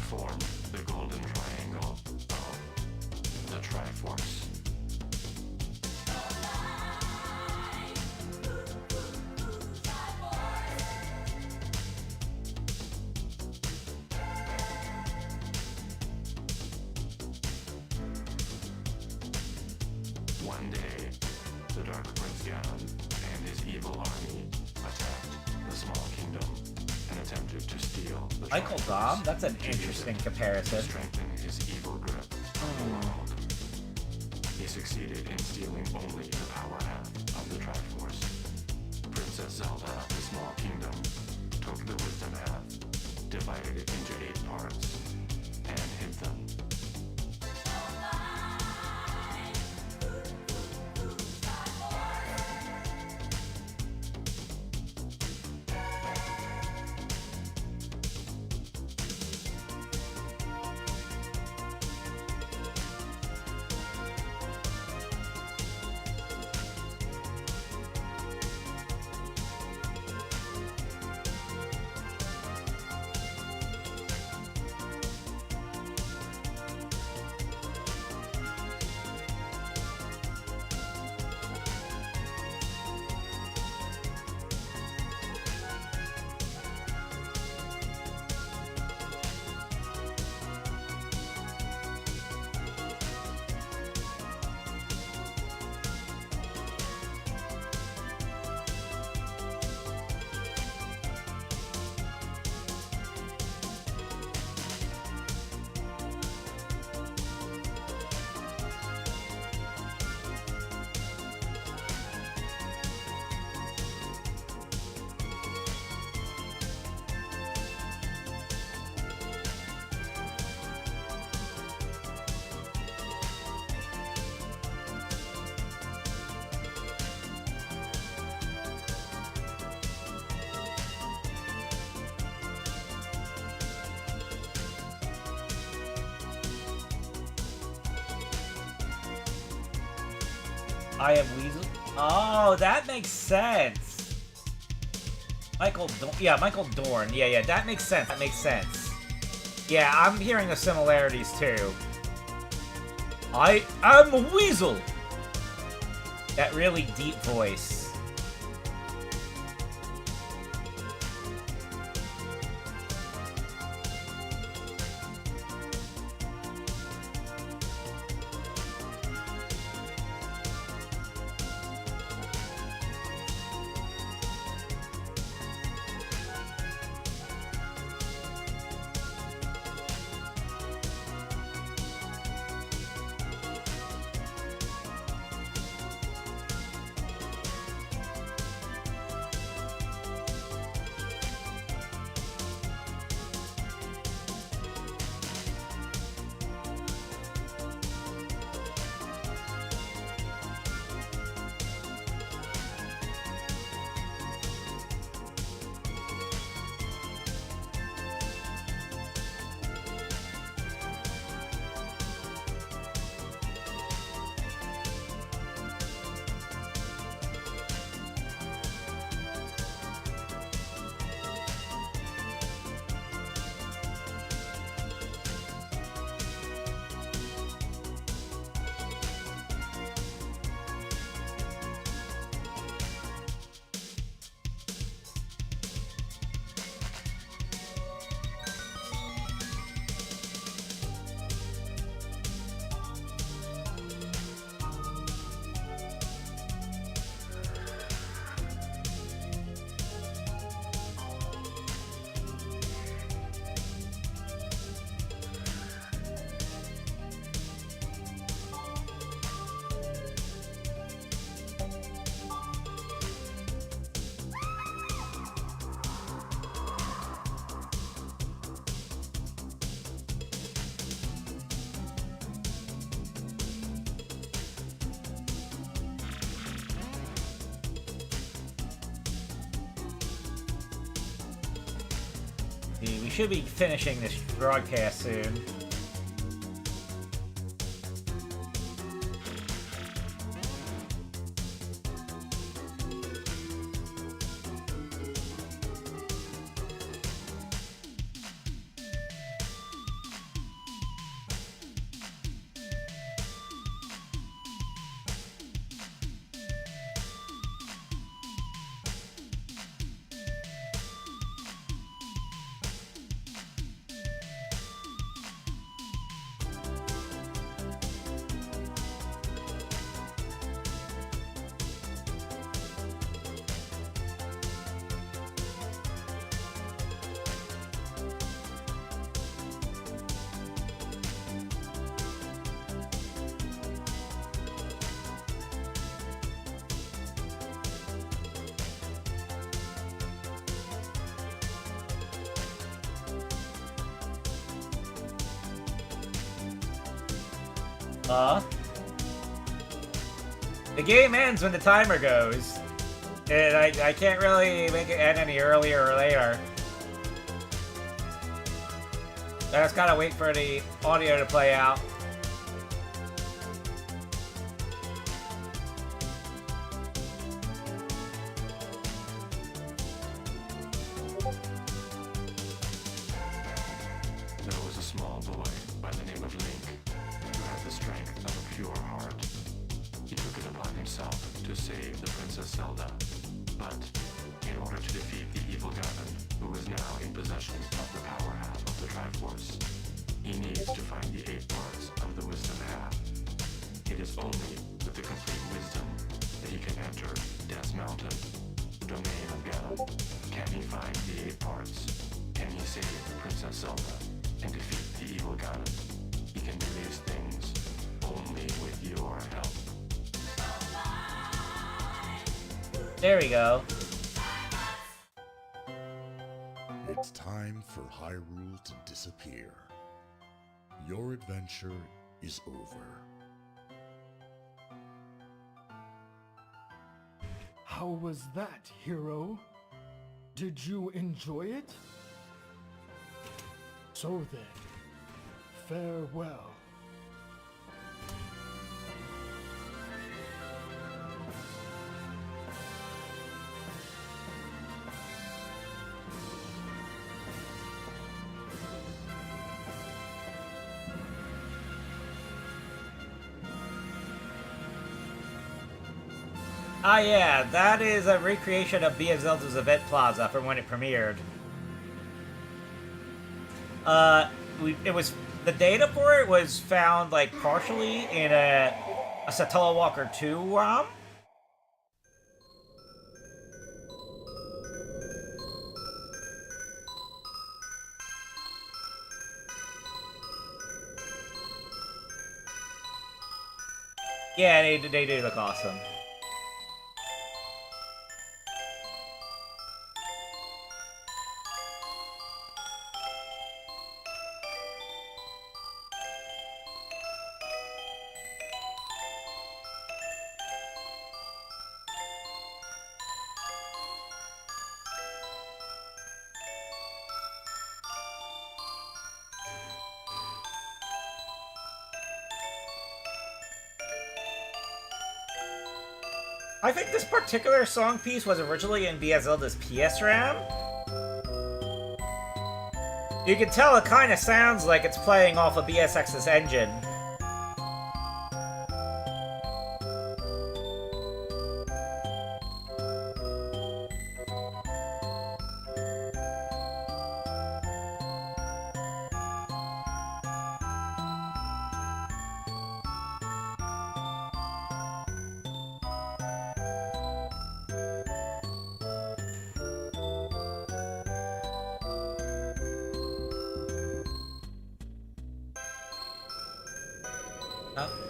form the golden triangle of the Triforce. One day, the Dark Prince Ganon and his evil army attacked the small kingdom and attempted to steal the Michael Triforce Dom? That's an to use interesting it comparison. to strengthen his evil grip on the world. He succeeded in stealing only the power half of the Triforce. Princess Zelda of the Small Kingdom took the wisdom half, divided it into 8 parts, and hid them. I am Weasel. Oh, that makes sense. Michael Dorn. Yeah, that makes sense. That makes sense. Yeah, I'm hearing the similarities too. I am Weasel. That really deep voice. We should be finishing this broadcast soon. The game ends when the timer goes. And I can't really make it end any earlier or later. I just gotta wait for the audio to play out. There was a small boy by the name of Link who had the strength of a pure heart. He took it upon himself to save the Princess Zelda, but in order to defeat the evil Ganon, who is now in possession of the power half of the Triforce, he needs to find the 8 parts of the wisdom half. It is only with the complete wisdom that he can enter Death's Mountain, the domain of Ganon. Can he find the 8 parts? Can he save the Princess Zelda and defeat the evil Ganon? He can do these things only with your help. There we go. It's time for Hyrule to disappear. Your adventure is over. How was that, hero? Did you enjoy it? So then, farewell. Ah yeah, that is a recreation of BS Zelda's Event Plaza from when it premiered. It was, the data for it was found like partially in a Satella Walker 2 ROM. Yeah, they do look awesome. I think this particular song piece was originally in BS Zelda's PS RAM. You can tell it kind of sounds like it's playing off a BSX's engine.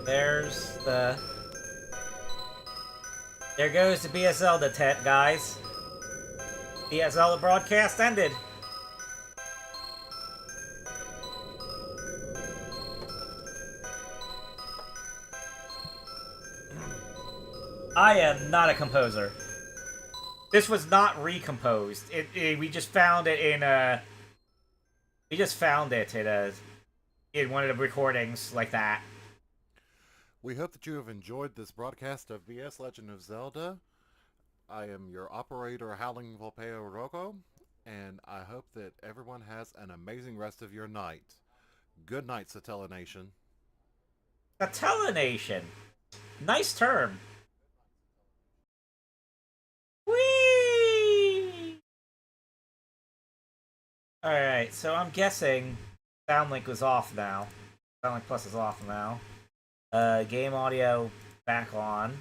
There's the... There goes the BS Zelda tent, guys. BS Zelda broadcast ended. I am not a composer. This was not recomposed. We just found it in we just found it in one of the recordings like that. We hope that you have enjoyed this broadcast of BS Legend of Zelda. I am your operator, Howling Volpeo Rocco, and I hope that everyone has an amazing rest of your night. Good night, Satella Nation. Satella Nation. Nice term. Whee! Alright, so I'm guessing Soundlink was off now. Soundlink Plus is off now. Game audio back on.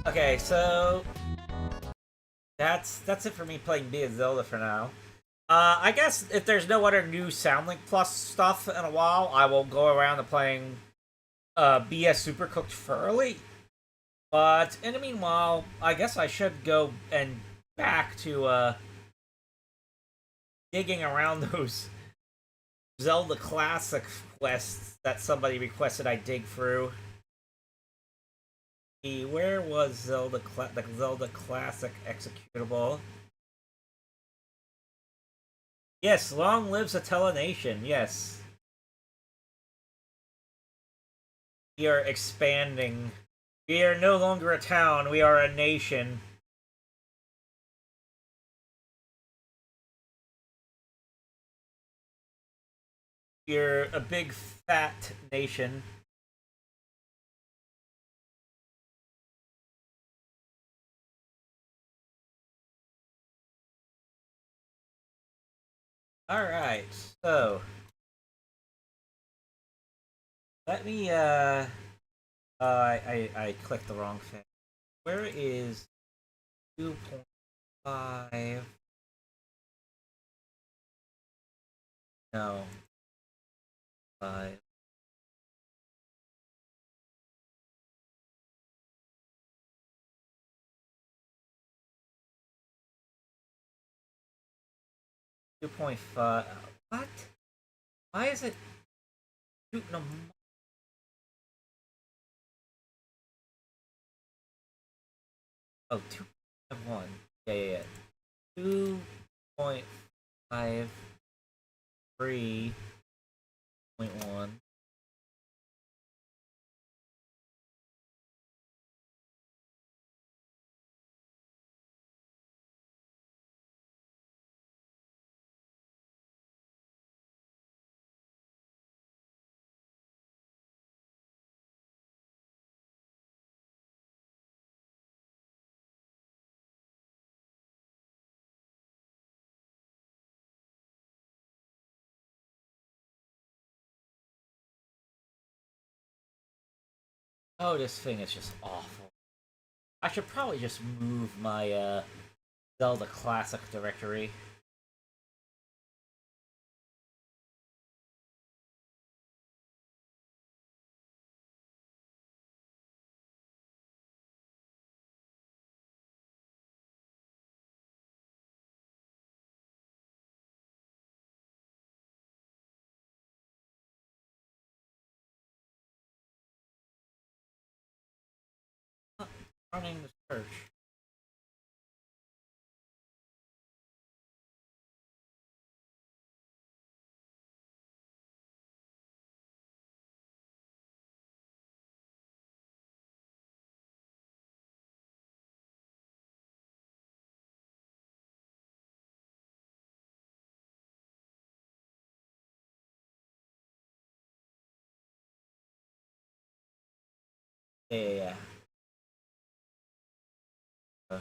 Okay, so that's it for me playing BS Zelda for now. I guess if there's no other new Soundlink Plus stuff in a while, I will go around to playing BS Supercooked Furley. But in the meanwhile, I guess I should go and back to digging around those Zelda Classic quests that somebody requested I dig through. Where was the Zelda Classic executable? Yes, long lives Atella Nation. Yes, we are expanding. We are no longer a town. We are a nation. We're a big fat nation. Alright, so let me I clicked the wrong thing. Where is 2.5? No. 5. Two point five. What? Why is it shooting a? Oh, 2.1. Yeah. 2.53.1. Oh, this thing is just awful. I should probably just move my Zelda Classic directory. Running the search. Yeah. Uh,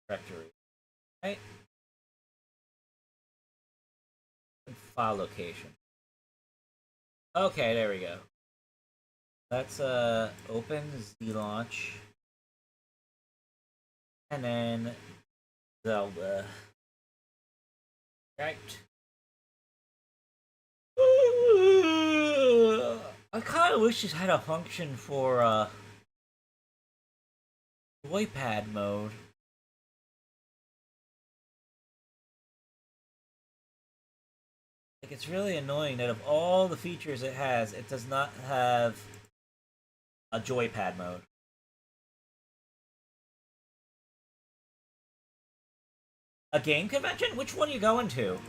directory. Right? File location. Okay, there we go. Let's open Z launch. And then Zelda. Right. I kind of wish this had a function for joypad mode. Like, it's really annoying that of all the features it has, it does not have a joypad mode. A game convention? Which one are you going to?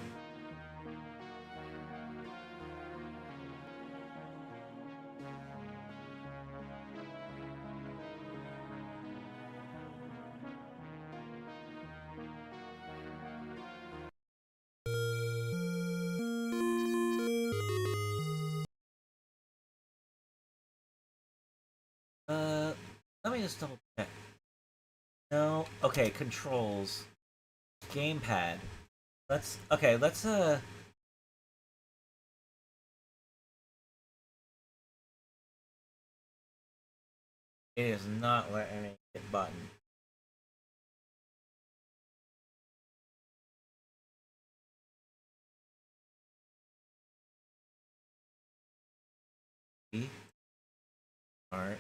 me just double check. No. Okay, controls. Gamepad. Let's it is not letting me hit button. Alright.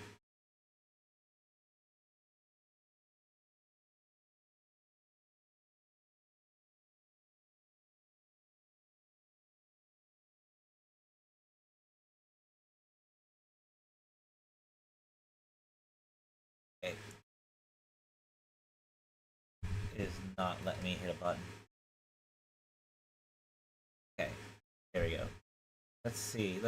Okay. It is not letting me hit a button. Okay. There we go. Let's see.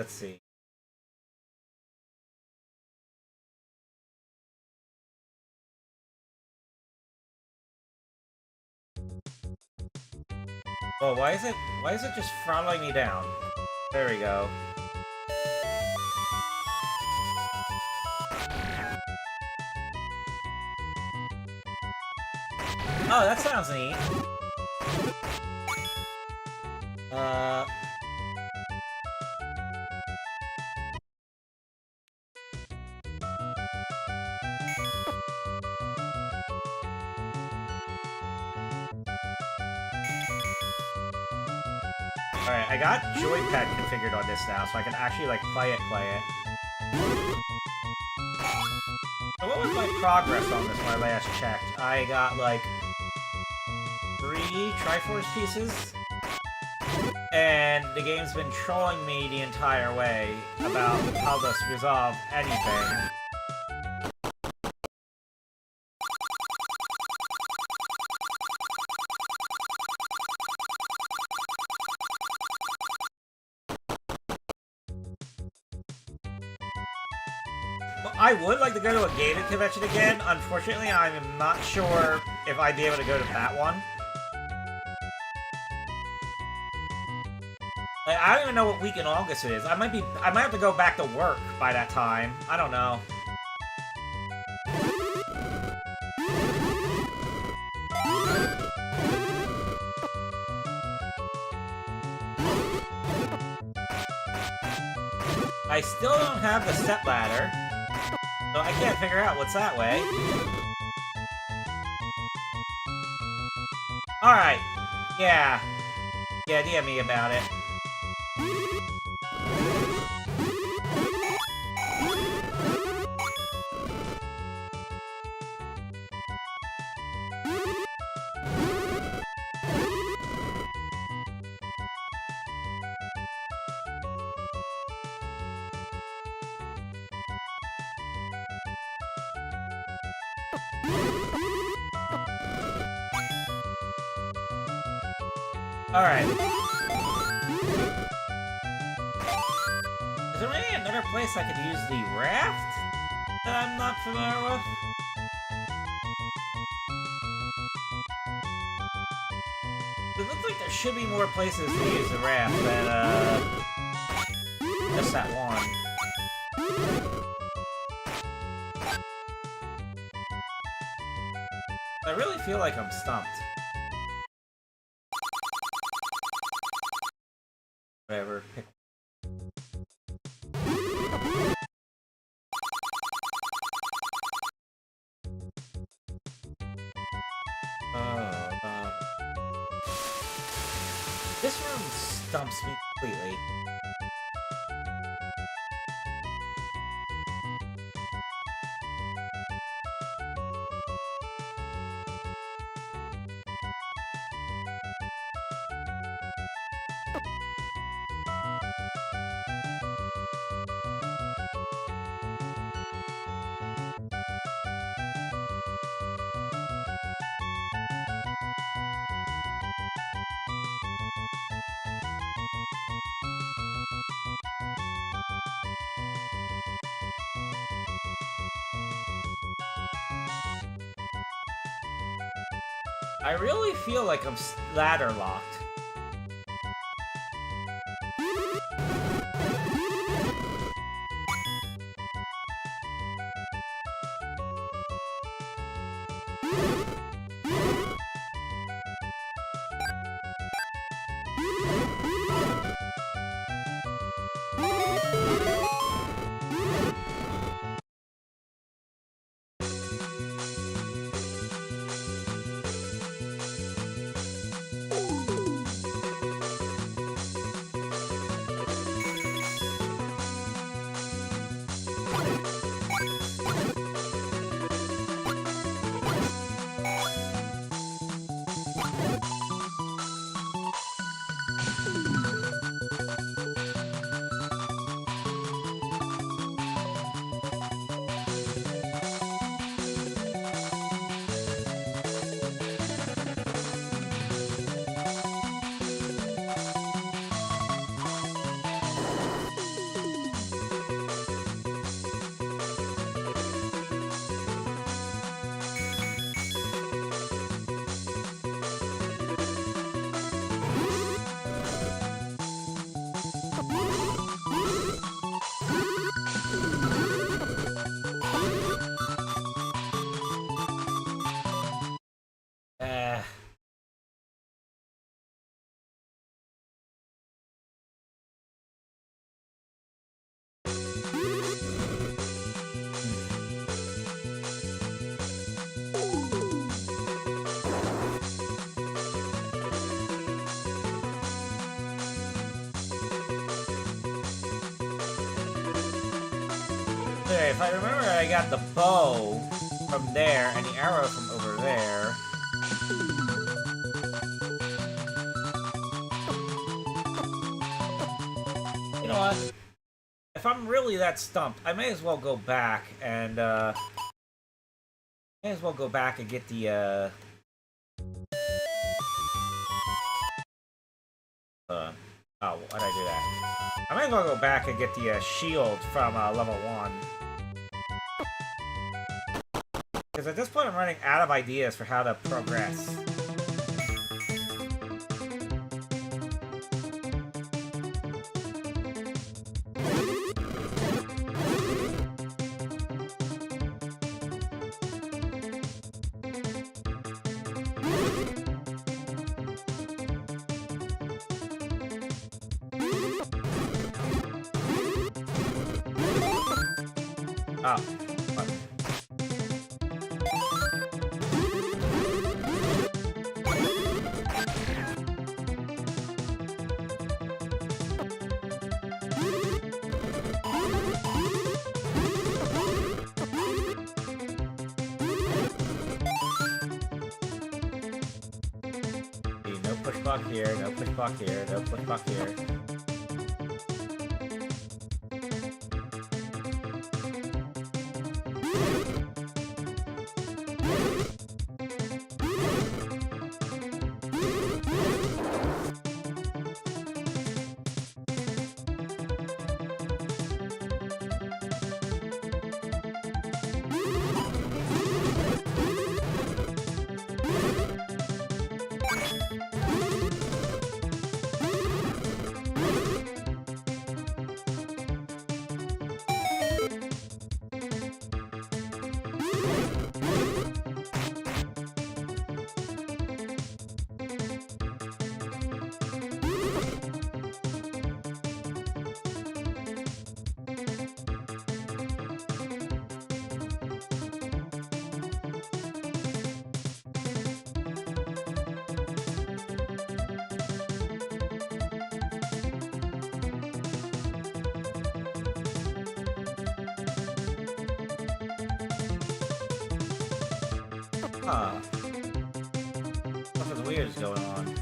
Oh, why is it just throttling me down? There we go. Oh, that sounds neat. Alright, I got joypad configured on this now, so I can actually, like, play it. So what was my progress on this when I last checked? I got, like, 3 Triforce pieces, and the game's been trolling me the entire way about how to resolve anything. I would like to go to a gaming convention again. Unfortunately, I'm not sure if I'd be able to go to that one. Like, I don't even know what week in August it is. I might have to go back to work by that time. I don't know. I still don't have the step ladder. So I can't figure out what's that way. Alright. Yeah. Yeah, DM me about it. Alright. Is there maybe another place I could use the raft that I'm not familiar with? It looks like there should be more places to use the raft than, just that one. I really feel like I'm stumped. Whatever. Pick. This room stumps me completely. I really feel like I'm ladder locked. Okay, if I remember, I got the bow from there and the arrow from over there. You know what? If I'm really that stumped, I may as well go back and get the oh, why'd I do that? I might as well go back and get the shield from level 1. Because at this point I'm running out of ideas for how to progress. Oh. Fuck. No pushback here, no pushback here, no pushback here. Huh. Something weird is going on.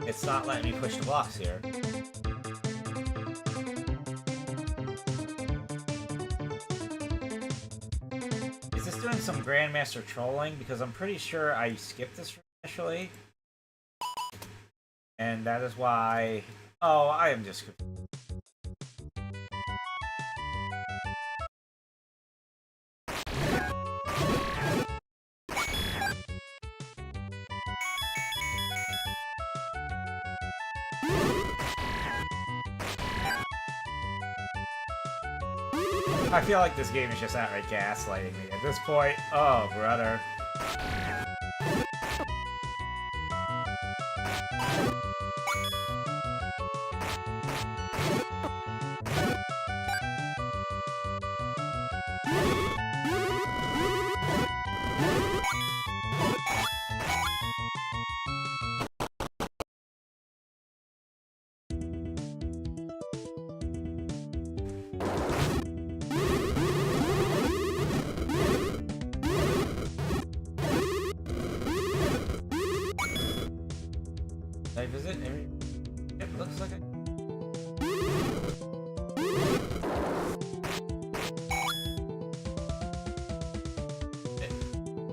It's not letting me push the blocks here. Is this doing some Grandmaster trolling? Because I'm pretty sure I skipped this initially. And that is why... Oh, I am just... I feel like this game is just outright gaslighting me at this point. Oh, brother. Did I visit every... It looks like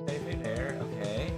Maybe there, okay.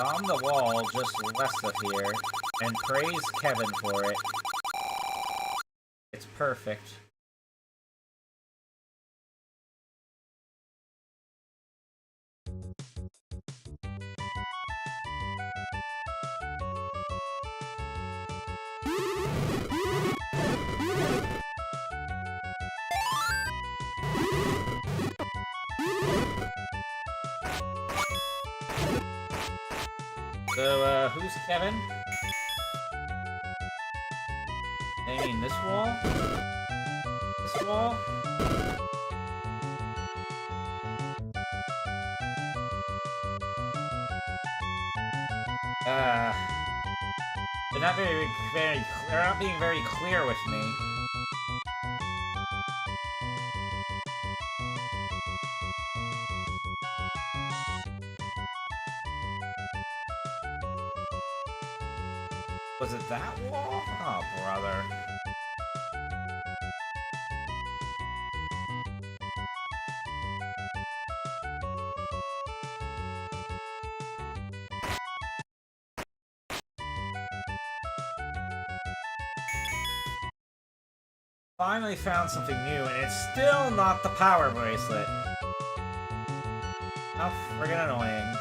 bomb the wall just west of here and praise Kevin for it. It's perfect. So, who's Kevin? I mean, this wall? This wall? They're not they're not being very clear with me. Was it that wall? Oh, brother. Finally found something new, and it's still not the power bracelet. How friggin' annoying.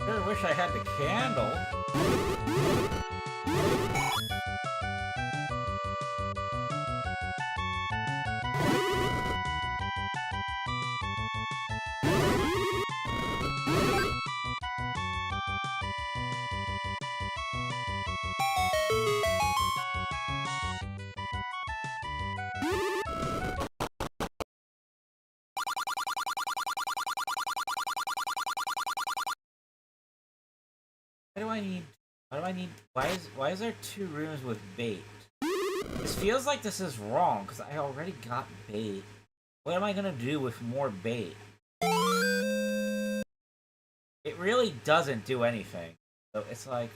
Sure wish I had the candle. Why is there 2 rooms with bait? This feels like this is wrong, because I already got bait. What am I gonna do with more bait? It really doesn't do anything. So it's like,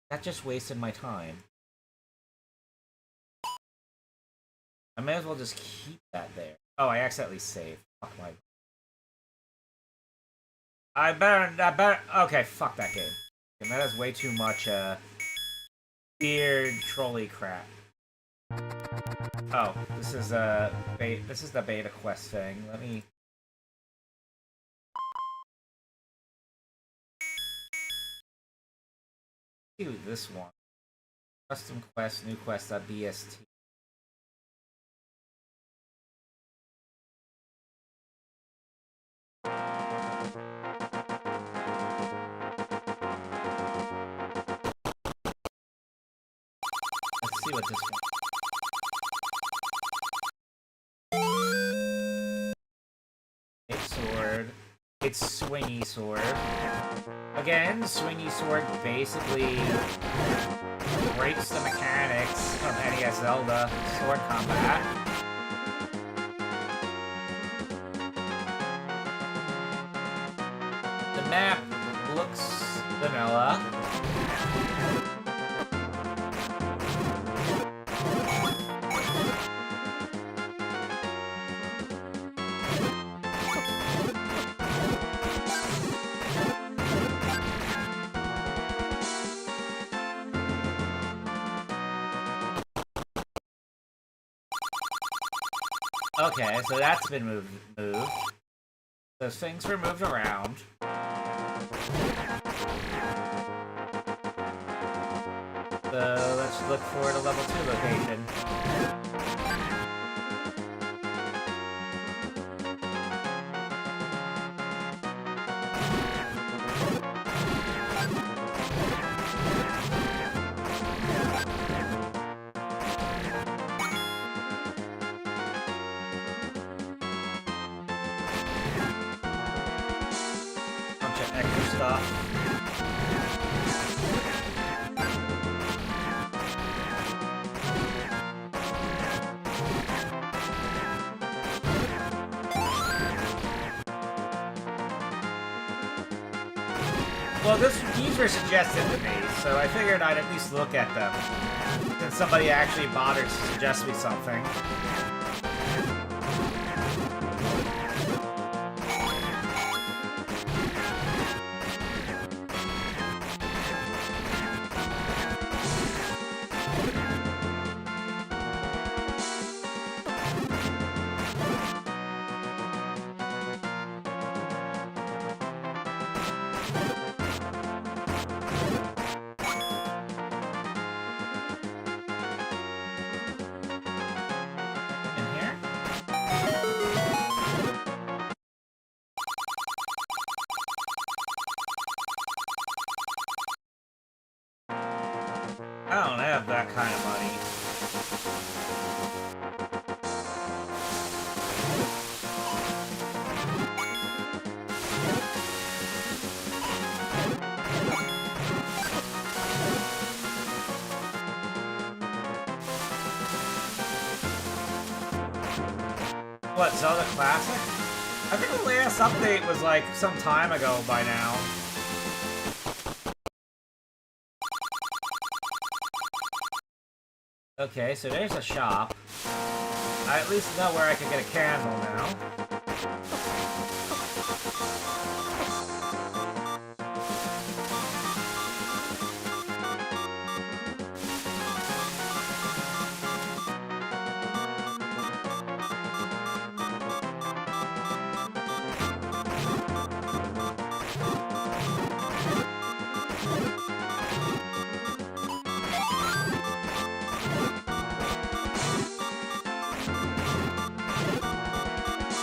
that just wasted my time. I may as well just keep that there. Oh, I accidentally saved. Fuck my... I better, okay, fuck that game. And that is way too much, weird trolley crap. Oh, this is this is the beta quest thing. Let me... do this one. Custom quest, new quest.bst. Let's see what this one... Sword. It's swingy sword. Again, swingy sword basically breaks the mechanics of NES Zelda sword combat. The map looks vanilla. Okay, so that's been moved. Those things were moved around. So let's look for the level 2 location. Bunch of extra stuff. Well, these were suggested to me, so I figured I'd at least look at them. Since somebody actually bothered to suggest me something. In here? I don't have that kind of money. What, Zelda Classic? I think the last update was like some time ago by now. Okay, so there's a shop. I at least know where I can get a candle now.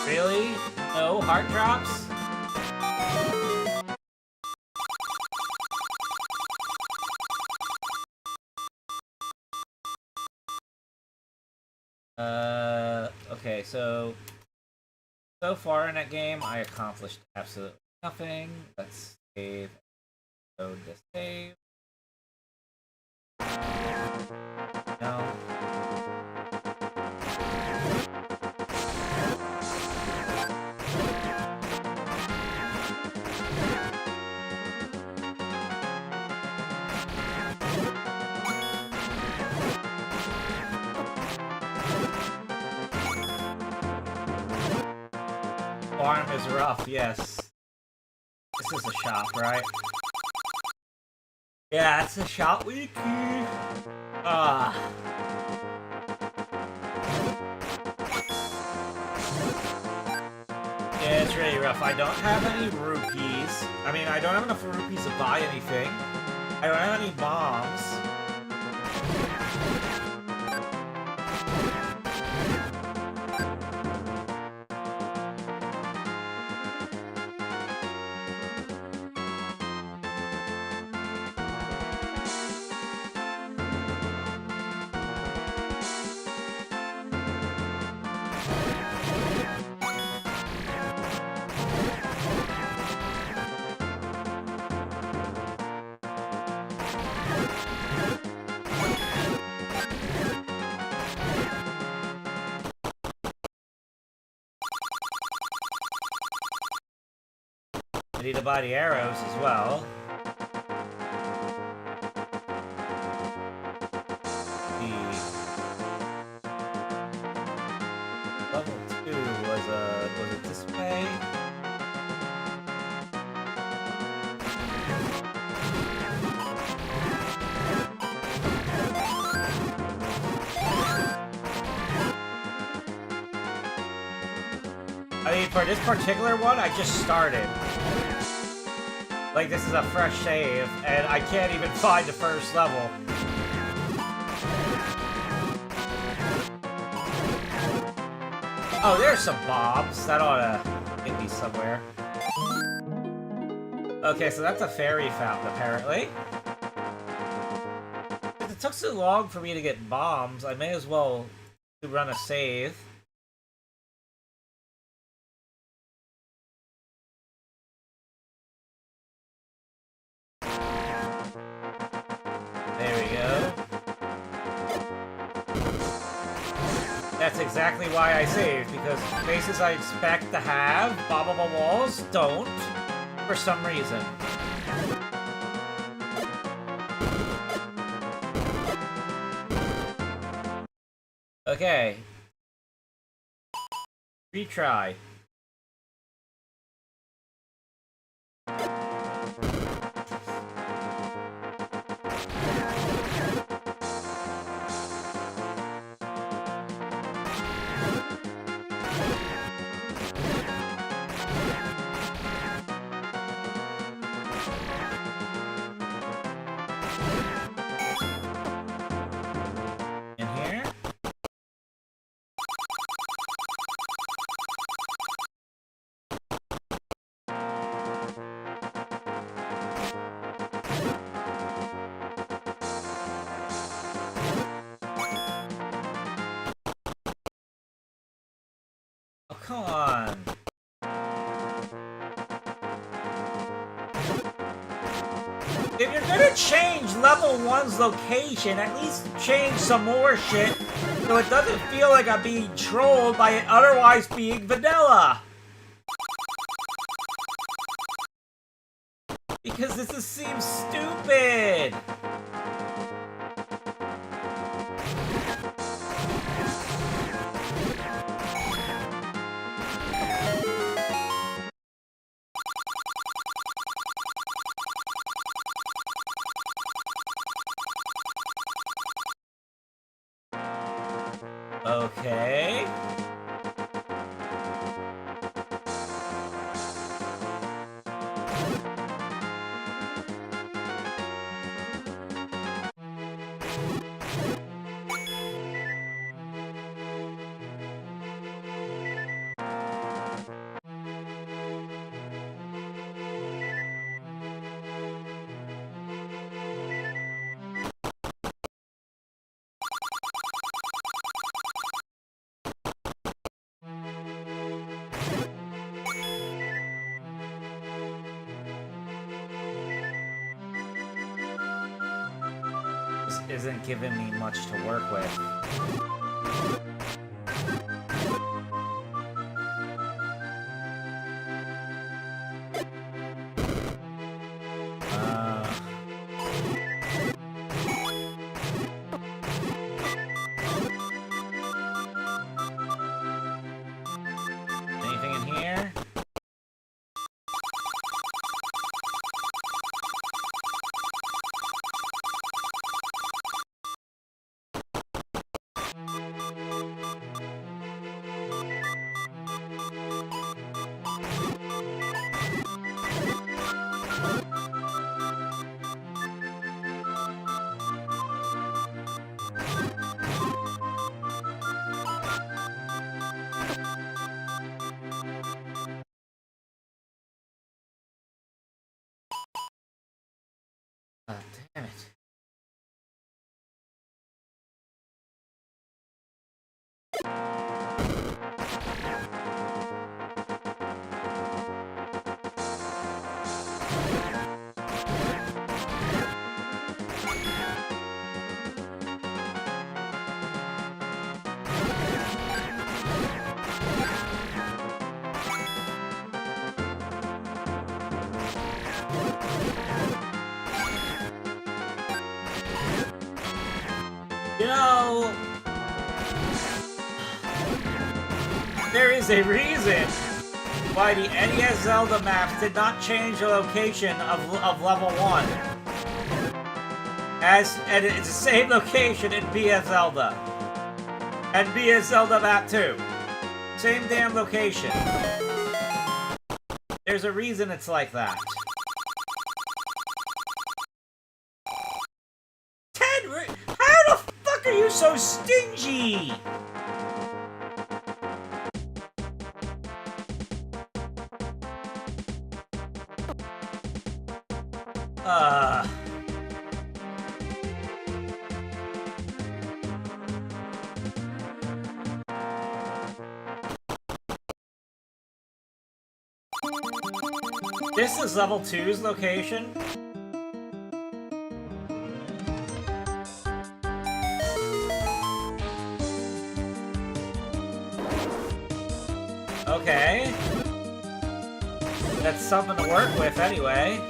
Really? No heart drops? Okay, so far in that game, I accomplished absolutely nothing. Let's save. Go to save. No. Farm is rough, yes. This is a shop, right? Yeah, it's a shop wiki. Ah. Yeah, it's really rough. I don't have any rupees. I mean, I don't have enough rupees to buy anything. I don't have any bombs. I need to buy the arrows as well. The level 2 was it this way? mean, for this particular one, I just started. Like, this is a fresh save, and I can't even find the first level. Oh, there's some bombs. That ought to hit me somewhere. Okay, so that's a fairy fountain, apparently. If it took so long for me to get bombs, I may as well run a save. There we go. That's exactly why I saved, because places I expect to have bombable walls don't, for some reason. Okay. Retry. In here? Oh, come on. If you're gonna change level 1's location, at least change some more shit so it doesn't feel like I'm being trolled by it otherwise being vanilla. Because this just seems stupid. Okay. This isn't giving me much to work with. Anything in here? Ah, damn it. You know, there is a reason why the NES Zelda maps did not change the location of level 1. And it's the same location in BS Zelda. And BS Zelda map 2. Same damn location. There's a reason it's like that. 10 How the fuck are you so stingy? This is level 2's location? Okay. That's something to work with anyway.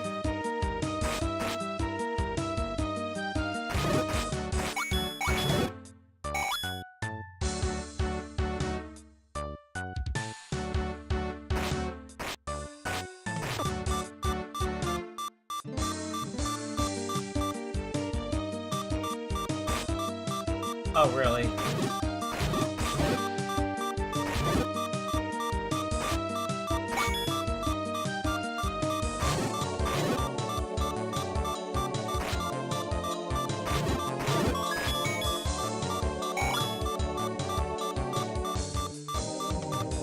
Oh, really?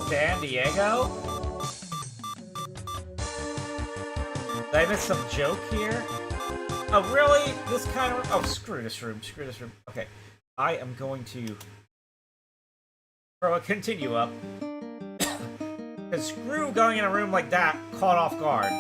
San Diego? Did I miss some joke here? Oh, really? This kind of... Oh, screw this room. Screw this room. Okay. I am going to throw a continue up. Because screw going in a room like that caught off guard.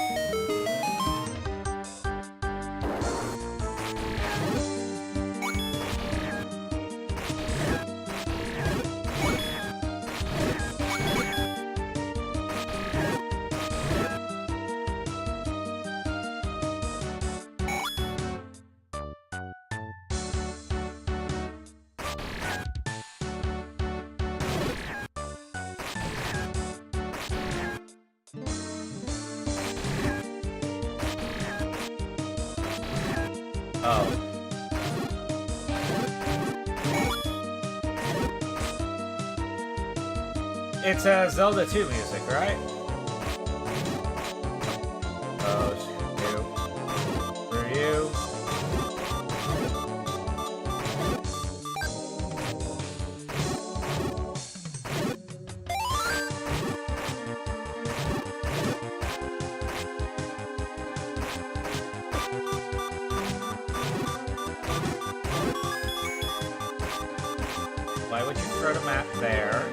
Oh. It's Zelda 2 music, right? Oh, screw you. Why would you throw the map there?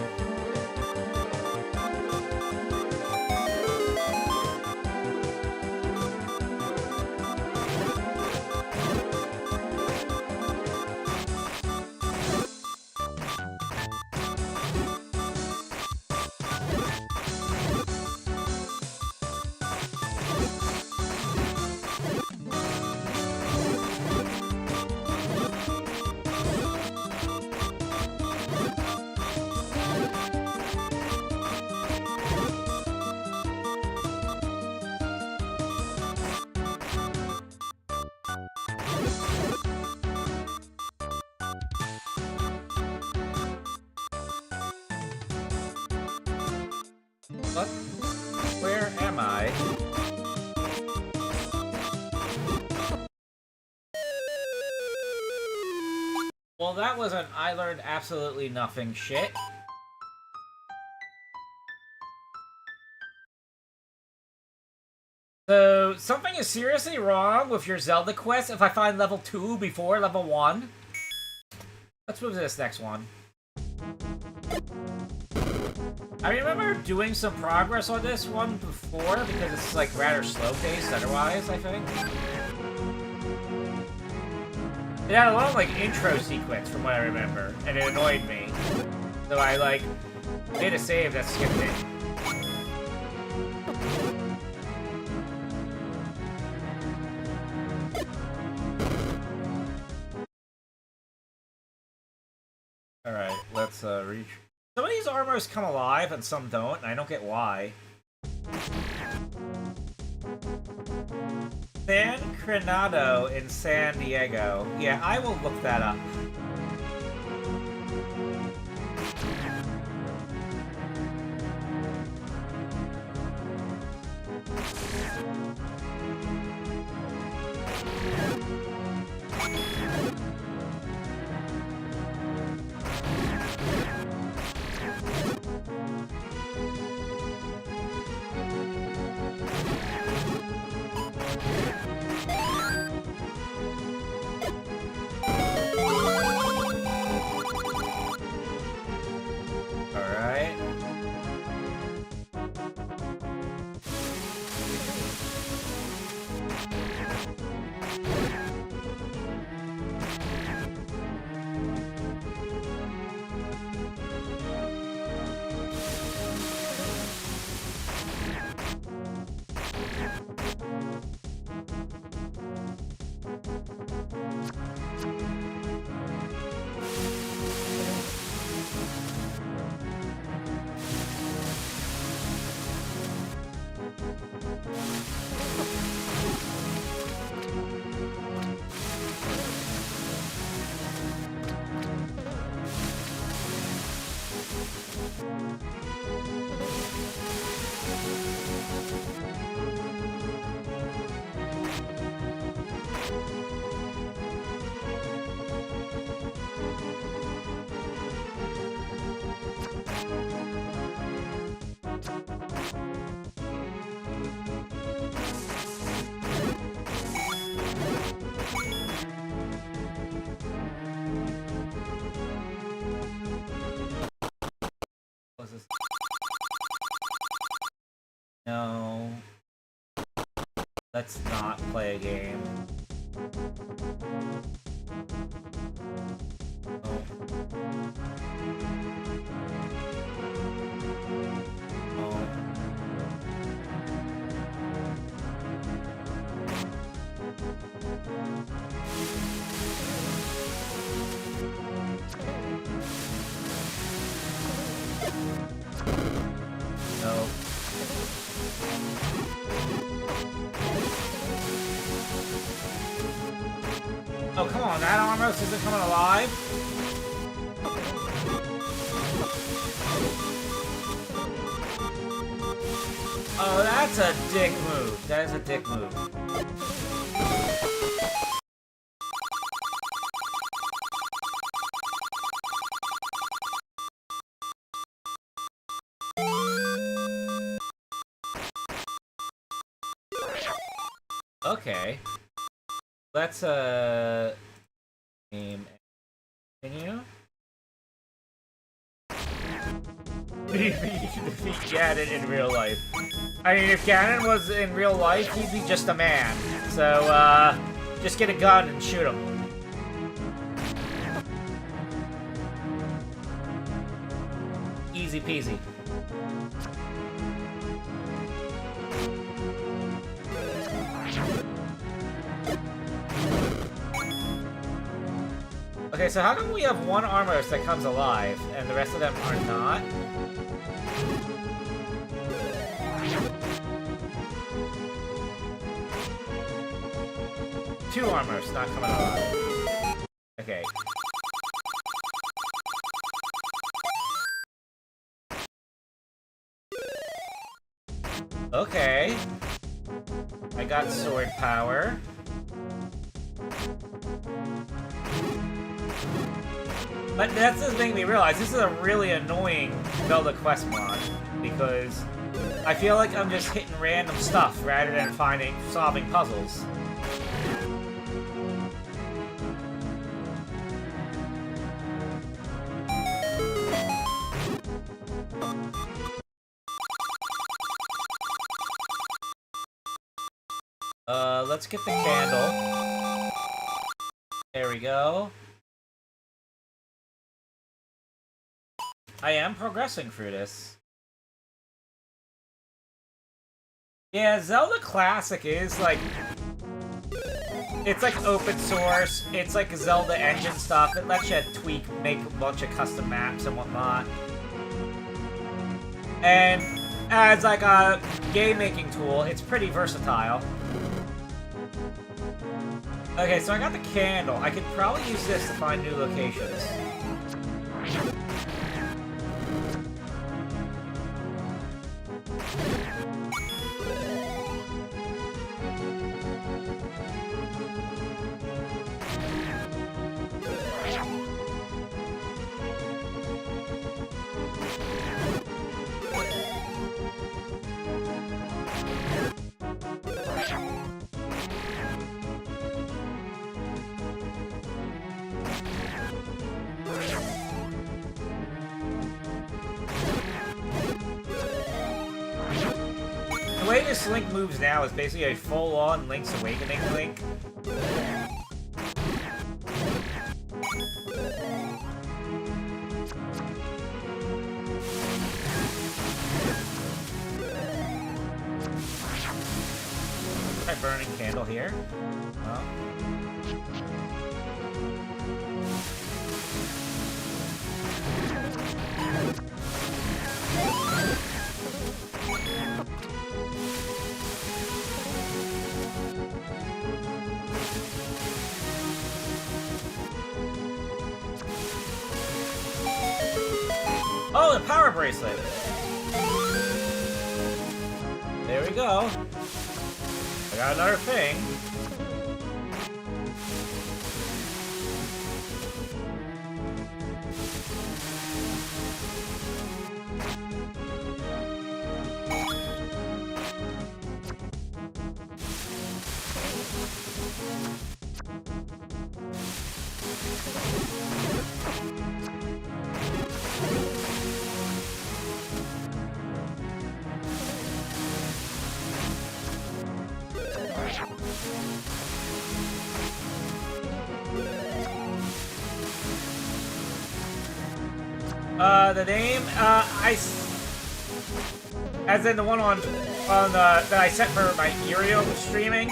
What? Where am I? Well, that was an I learned absolutely nothing shit. So, something is seriously wrong with your Zelda quest if I find level 2 before level 1? Let's move to this next one. I remember doing some progress on this one before, because it's like rather slow-paced otherwise, I think. It had a long like intro sequence from what I remember, and it annoyed me. So I like made a save that skipped it. Alright, let's reach. Some of these armors come alive and some don't, and I don't get why. San Crenado in San Diego. Yeah, I will look that up. Let's not play a game. Oh. Oh. No. Oh, come on, that almost isn't coming alive? Oh, that's a dick move. That is a dick move. Okay. Let's, game continue. You should defeat Ganon in real life. I mean, if Ganon was in real life, he'd be just a man. So, just get a gun and shoot him. Easy peasy. Okay, so how come we have one Armorous that comes alive, and the rest of them are not? Two Armorous not coming alive. Okay. Okay. I got sword power. But that's just making me realize this is a really annoying Zelda quest mod, because I feel like I'm just hitting random stuff rather than solving puzzles. Let's get the candle. There we go. I am progressing through this. Yeah, Zelda Classic is like... It's like open source, it's like Zelda engine stuff, it lets you tweak, make a bunch of custom maps and whatnot. And as like a game making tool, it's pretty versatile. Okay, so I got the candle. I could probably use this to find new locations. The way this Link moves now is basically a full-on Link's Awakening Link. Try burning candle here. Oh. Oh, the power bracelet! There we go. I got another thing. The name, as in the one on that I set for my Uriel streaming.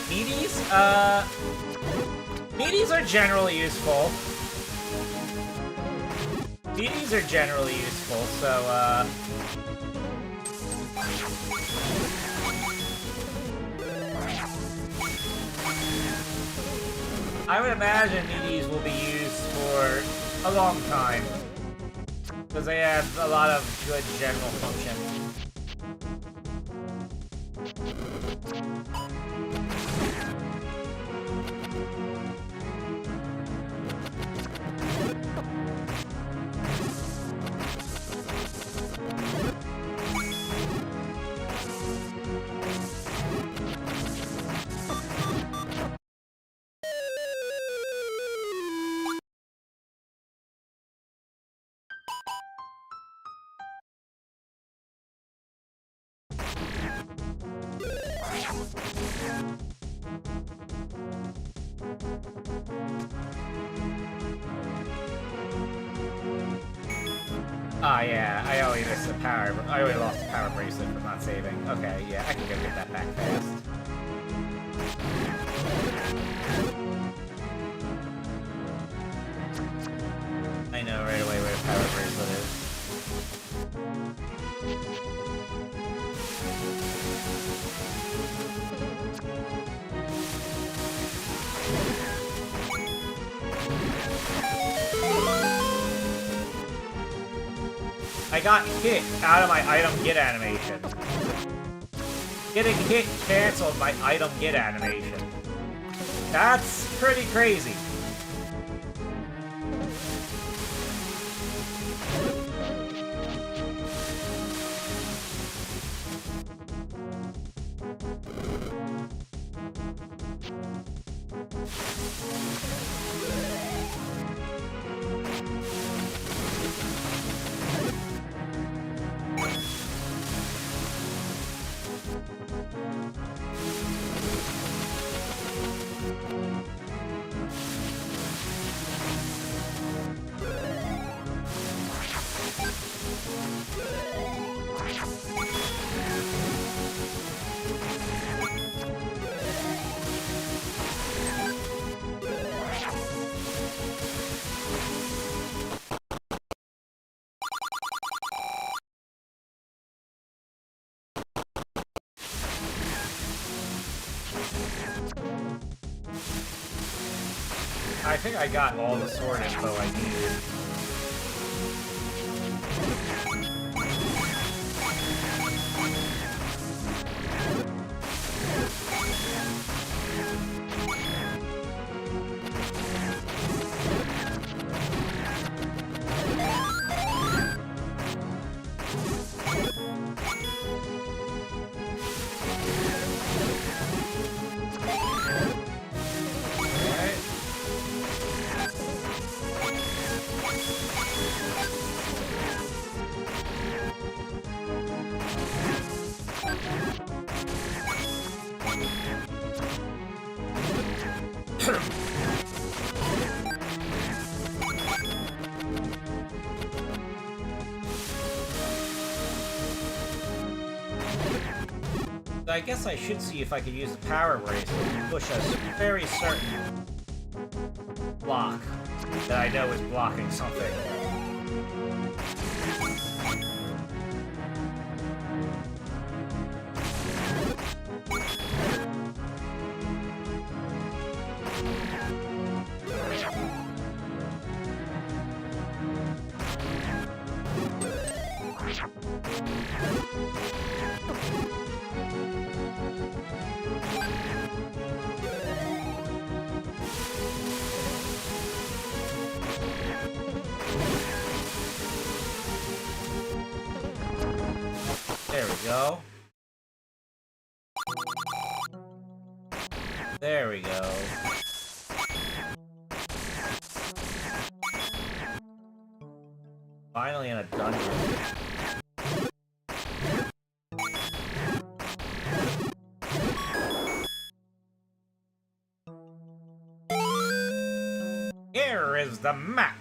Meaties? Meaties are generally useful. Meaties are generally useful, so, I would imagine meaties will be used for a long time. Because they have a lot of good general function. Ah, yeah, I always missed the power. I already lost the power bracelet from not saving. Okay, yeah, I can go get that back fast. I know right away where the power bracelet is. I got hit out of my item get animation. Getting hit canceled my item get animation. That's pretty crazy. I think I got all the sword info I needed. I guess I should see if I could use the power bracelet to push a very certain block that I know is blocking something. There we go. There we go. Finally in a dungeon. Here is the map.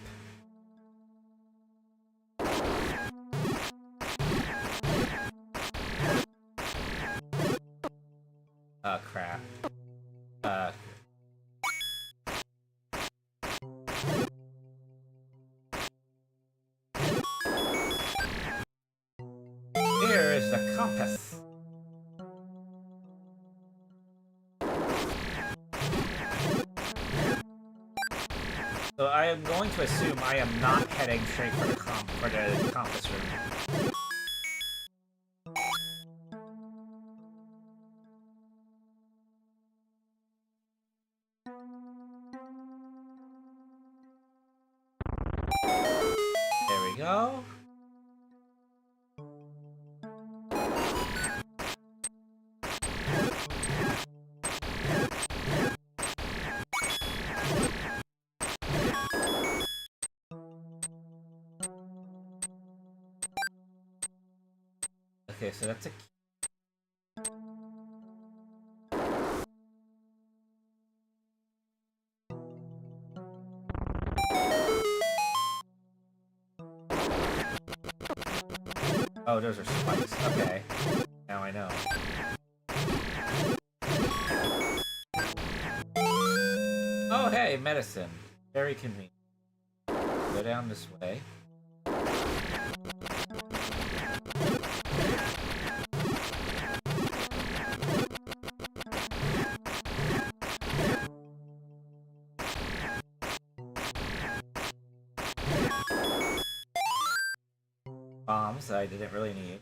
Oh, crap. Here is the compass. So I am going to assume I am not heading straight for the compass room. There we go. Okay, so that's a key. Oh, those are spikes. Okay. Now I know. Oh, hey, medicine. Very convenient. Go down this way. Bombs I didn't really need.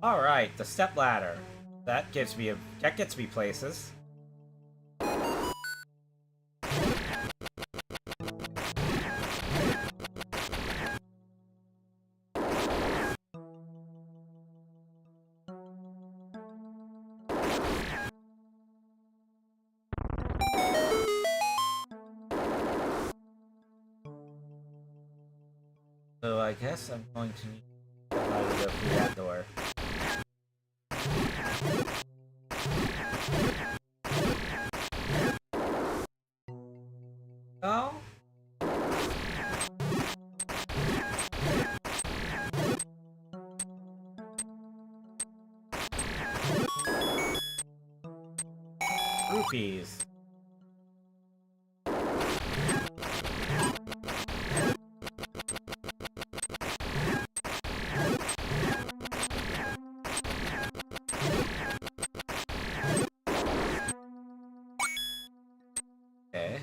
Alright, the step ladder. That gets me places. So I guess I'm going to need to go through that door. Oh? Rupees. Okay.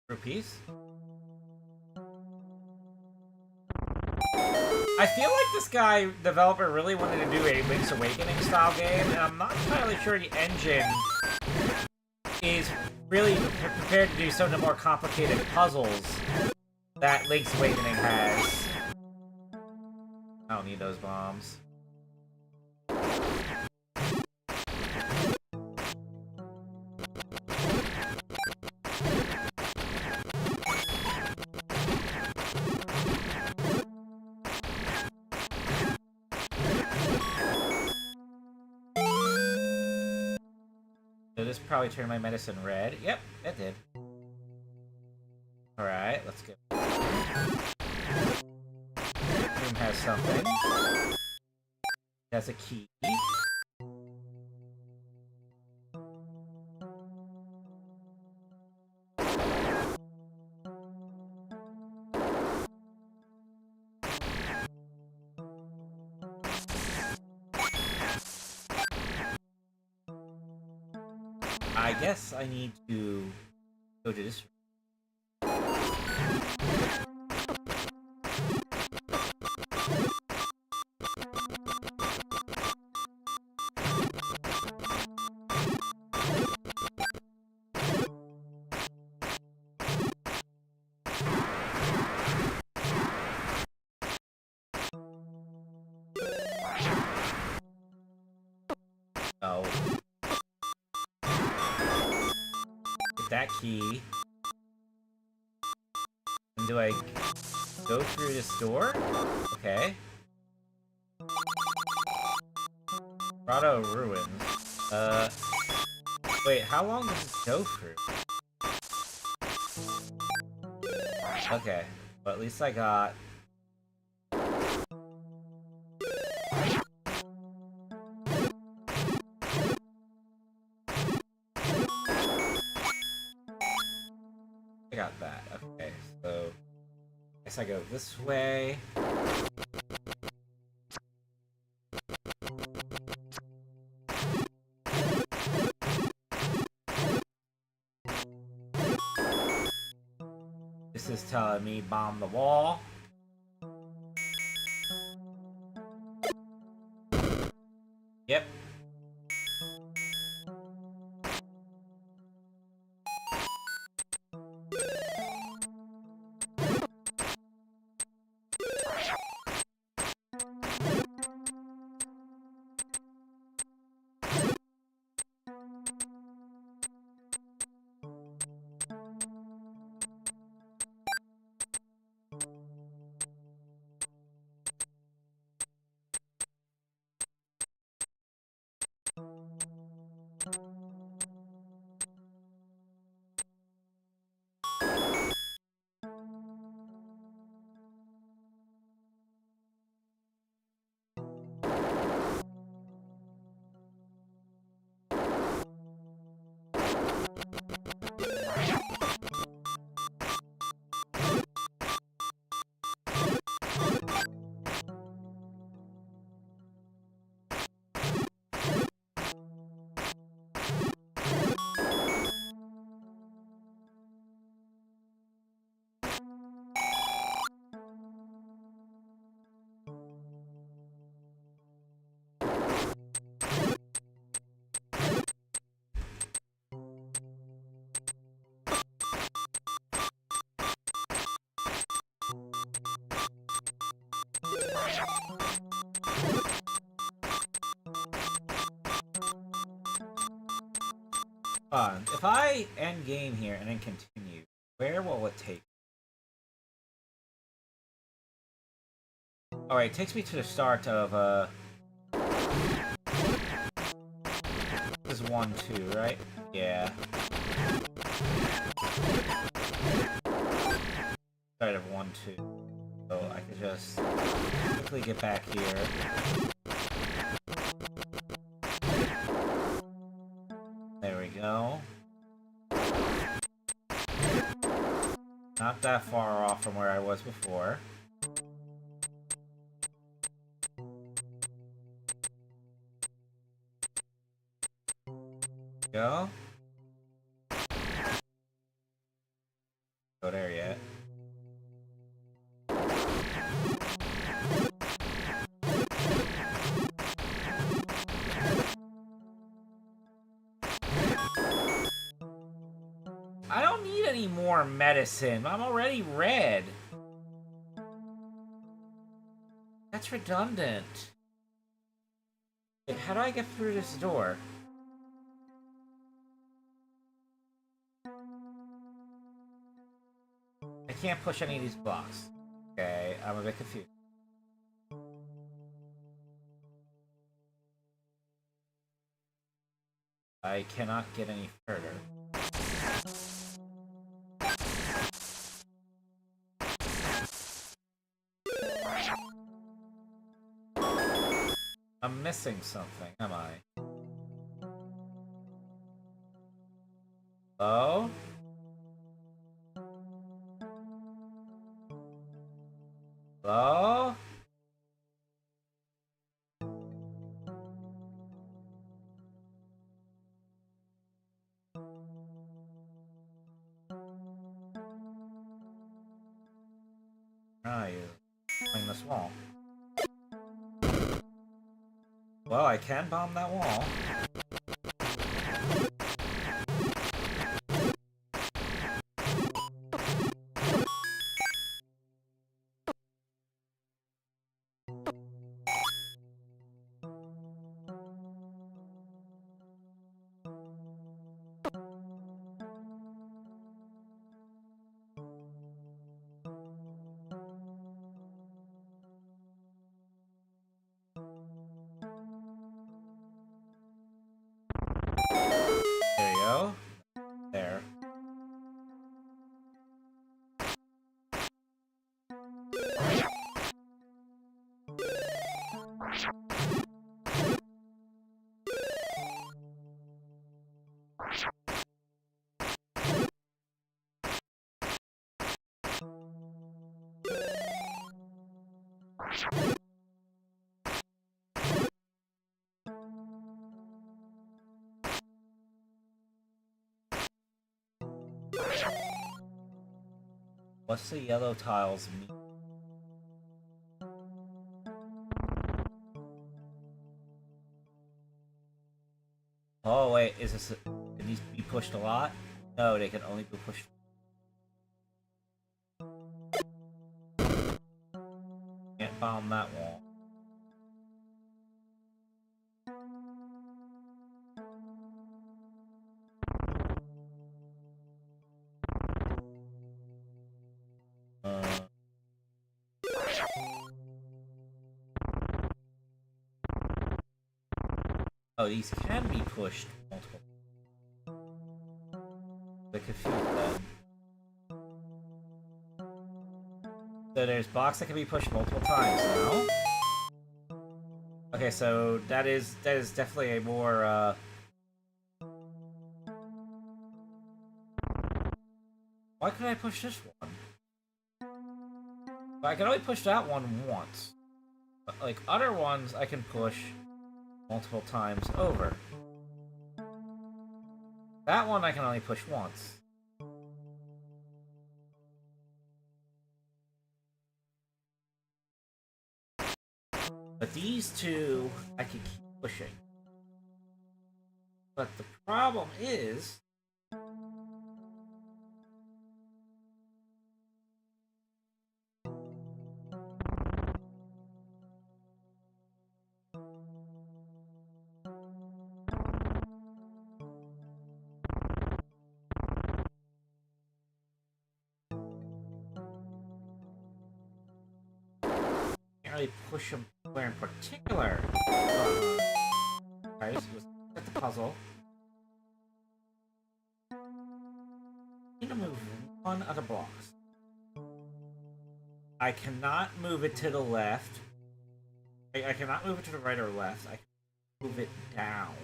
Rupees? I feel like this developer really wanted to do a Link's Awakening style game, and I'm not entirely sure the engine is really prepared to do some of the more complicated puzzles that Link's Awakening has. I don't need those bombs. So this probably turned my medicine red. Yep, it did. Alright, let's go. Room has something. It has a key. I guess I need to go to this. that key. And do I go through this door? Okay. Grotto Ruins. Wait, how long does this go through? Okay, but at least I got... I got that. Okay, so... I guess I go this way. This is telling me bomb the wall. Yep. If I end game here and then continue, where will it take? Alright, it takes me to the start of, this is 1-2, right? Yeah. Start of 1-2. So I could just quickly get back here. There we go. Not that far off from where I was before. Go. Go there yet. I don't need any more medicine. I'm already red. That's redundant. Wait, how do I get through this door? I can't push any of these blocks. Okay, I'm a bit confused. I cannot get any further. I'm missing something, am I? Hello? Hello? Where are you? Climb this wall. Well, I can bomb that wall. What's the yellow tiles mean? Oh wait, is this? Can these be pushed a lot? No, they can only be pushed. Can't bomb that wall. Oh, these can be pushed multiple. They're confused then. So there's blocks that can be pushed multiple times now. Okay, so that is definitely a more why could I push this one? I can only push that one once. But like other ones I can push multiple times over. That one I can only push once. But these two I can keep pushing. But the problem is can't really push them where in particular. Alright, so let's get the puzzle. I need to move one of the blocks. I cannot move it to the left. I cannot move it to the right or left. I can move it down.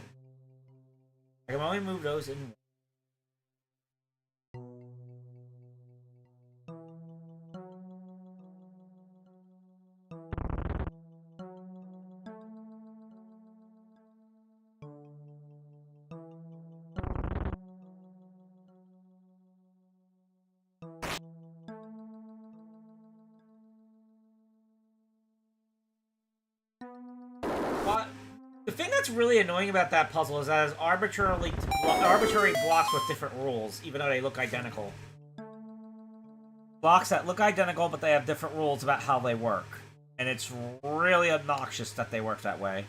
I can only move those in. The thing that's really annoying about that puzzle is that it's arbitrary blocks with different rules, even though they look identical. Blocks that look identical, but they have different rules about how they work. And it's really obnoxious that they work that way.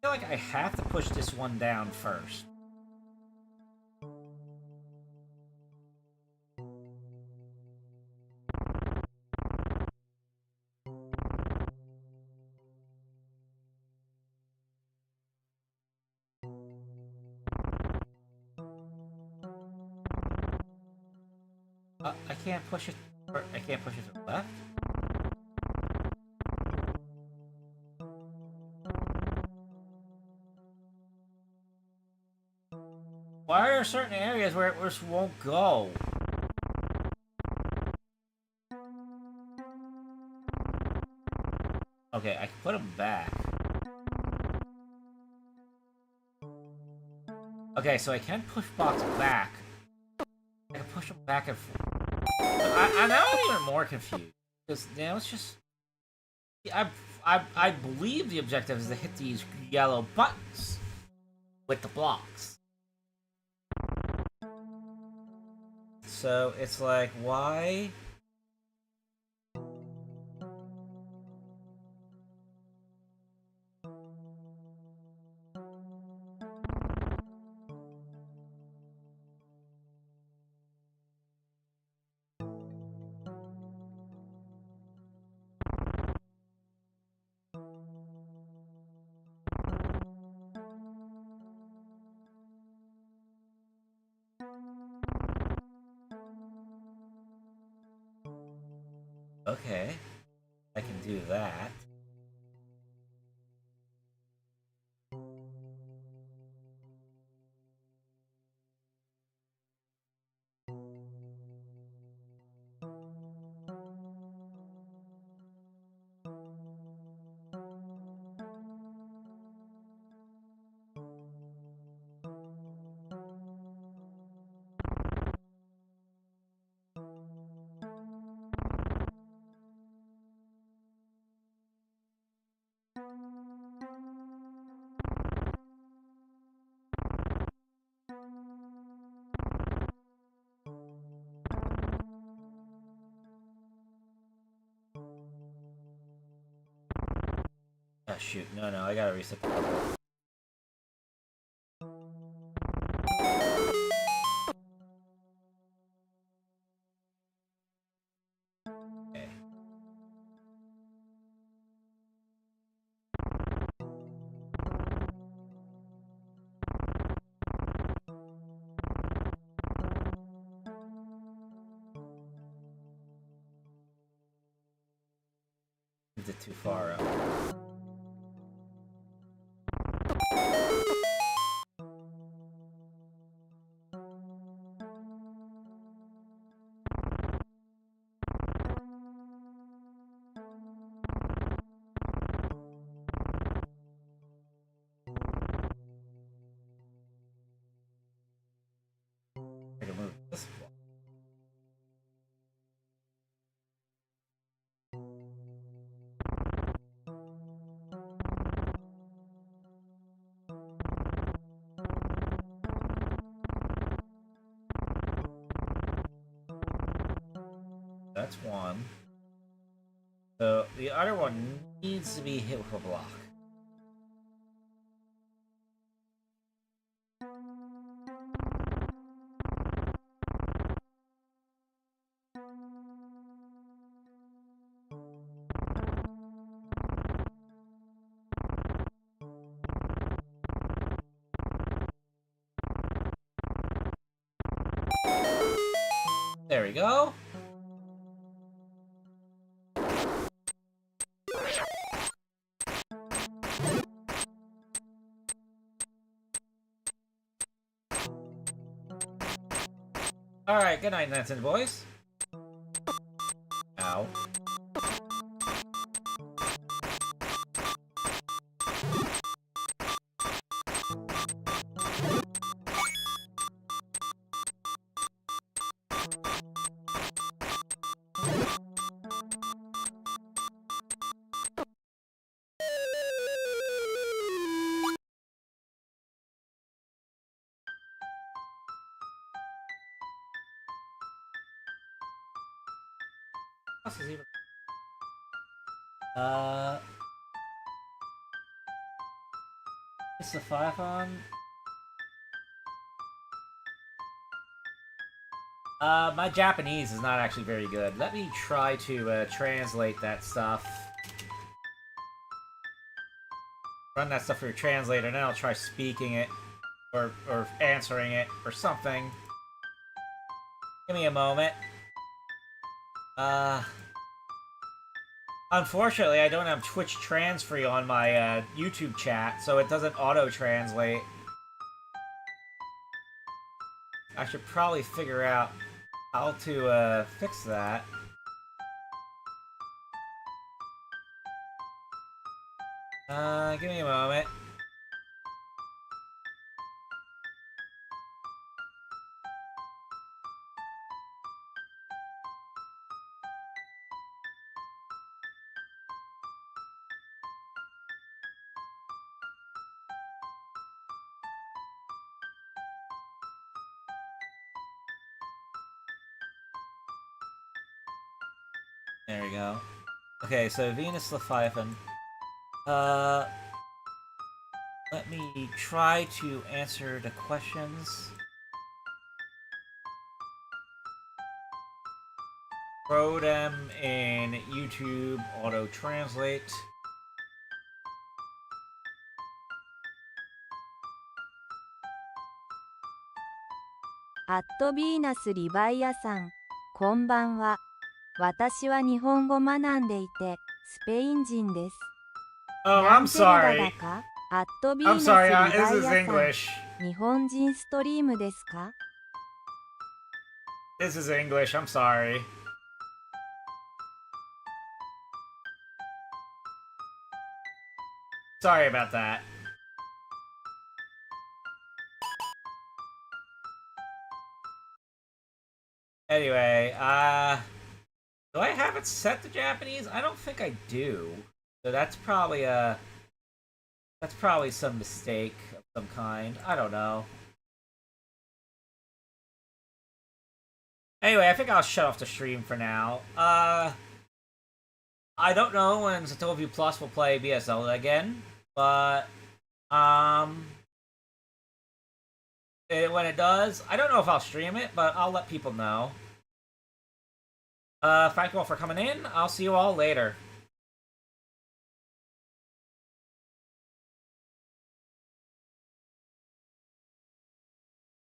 I feel like I have to push this one down first. I can't push it. I can't push it to the left. Why are there certain areas where it just won't go? Okay, I can put them back. Okay, so I can push blocks back. I can push them back and forth. I'm now even more confused. Because now it's just... I believe the objective is to hit these yellow buttons with the blocks. So it's like, why? Okay. I can do that. Oh shoot, no, I gotta reset the level. Okay. Is it too far up? I can move this block. That's one. So the other one needs to be hit with a block. There we go. Alright, good night, Nansen boys. Ow. What else is even... It's the Firefon. My Japanese is not actually very good. Let me try to translate that stuff. Run that stuff for your translator, and then I'll try speaking it, or answering it, or something. Give me a moment. Unfortunately, I don't have Twitch Transfree on my YouTube chat, so it doesn't auto-translate. I should probably figure out how to fix that. Give me a moment. There we go. Okay, so Venus Leviathan. Let me try to answer the questions. Throw them in YouTube auto translate. @ヴィーナスリヴァイアさん、こんばんは。私は日本語学んでいて、スペイン人です。 Oh, な I'm んてゼルダ sorry. だか？アットビー I'm ナスリ sorry, バイ this ア is さん。 English. 日本人ストリームですか？ This is English, I'm sorry. Sorry about that. Anyway, do I have it set to Japanese? I don't think I do. So that's probably some mistake of some kind. I don't know. Anyway, I think I'll shut off the stream for now. I don't know when SatellaviewPlus will play BS Zelda again, but when it does, I don't know if I'll stream it, but I'll let people know. Thank you all for coming in. I'll see you all later.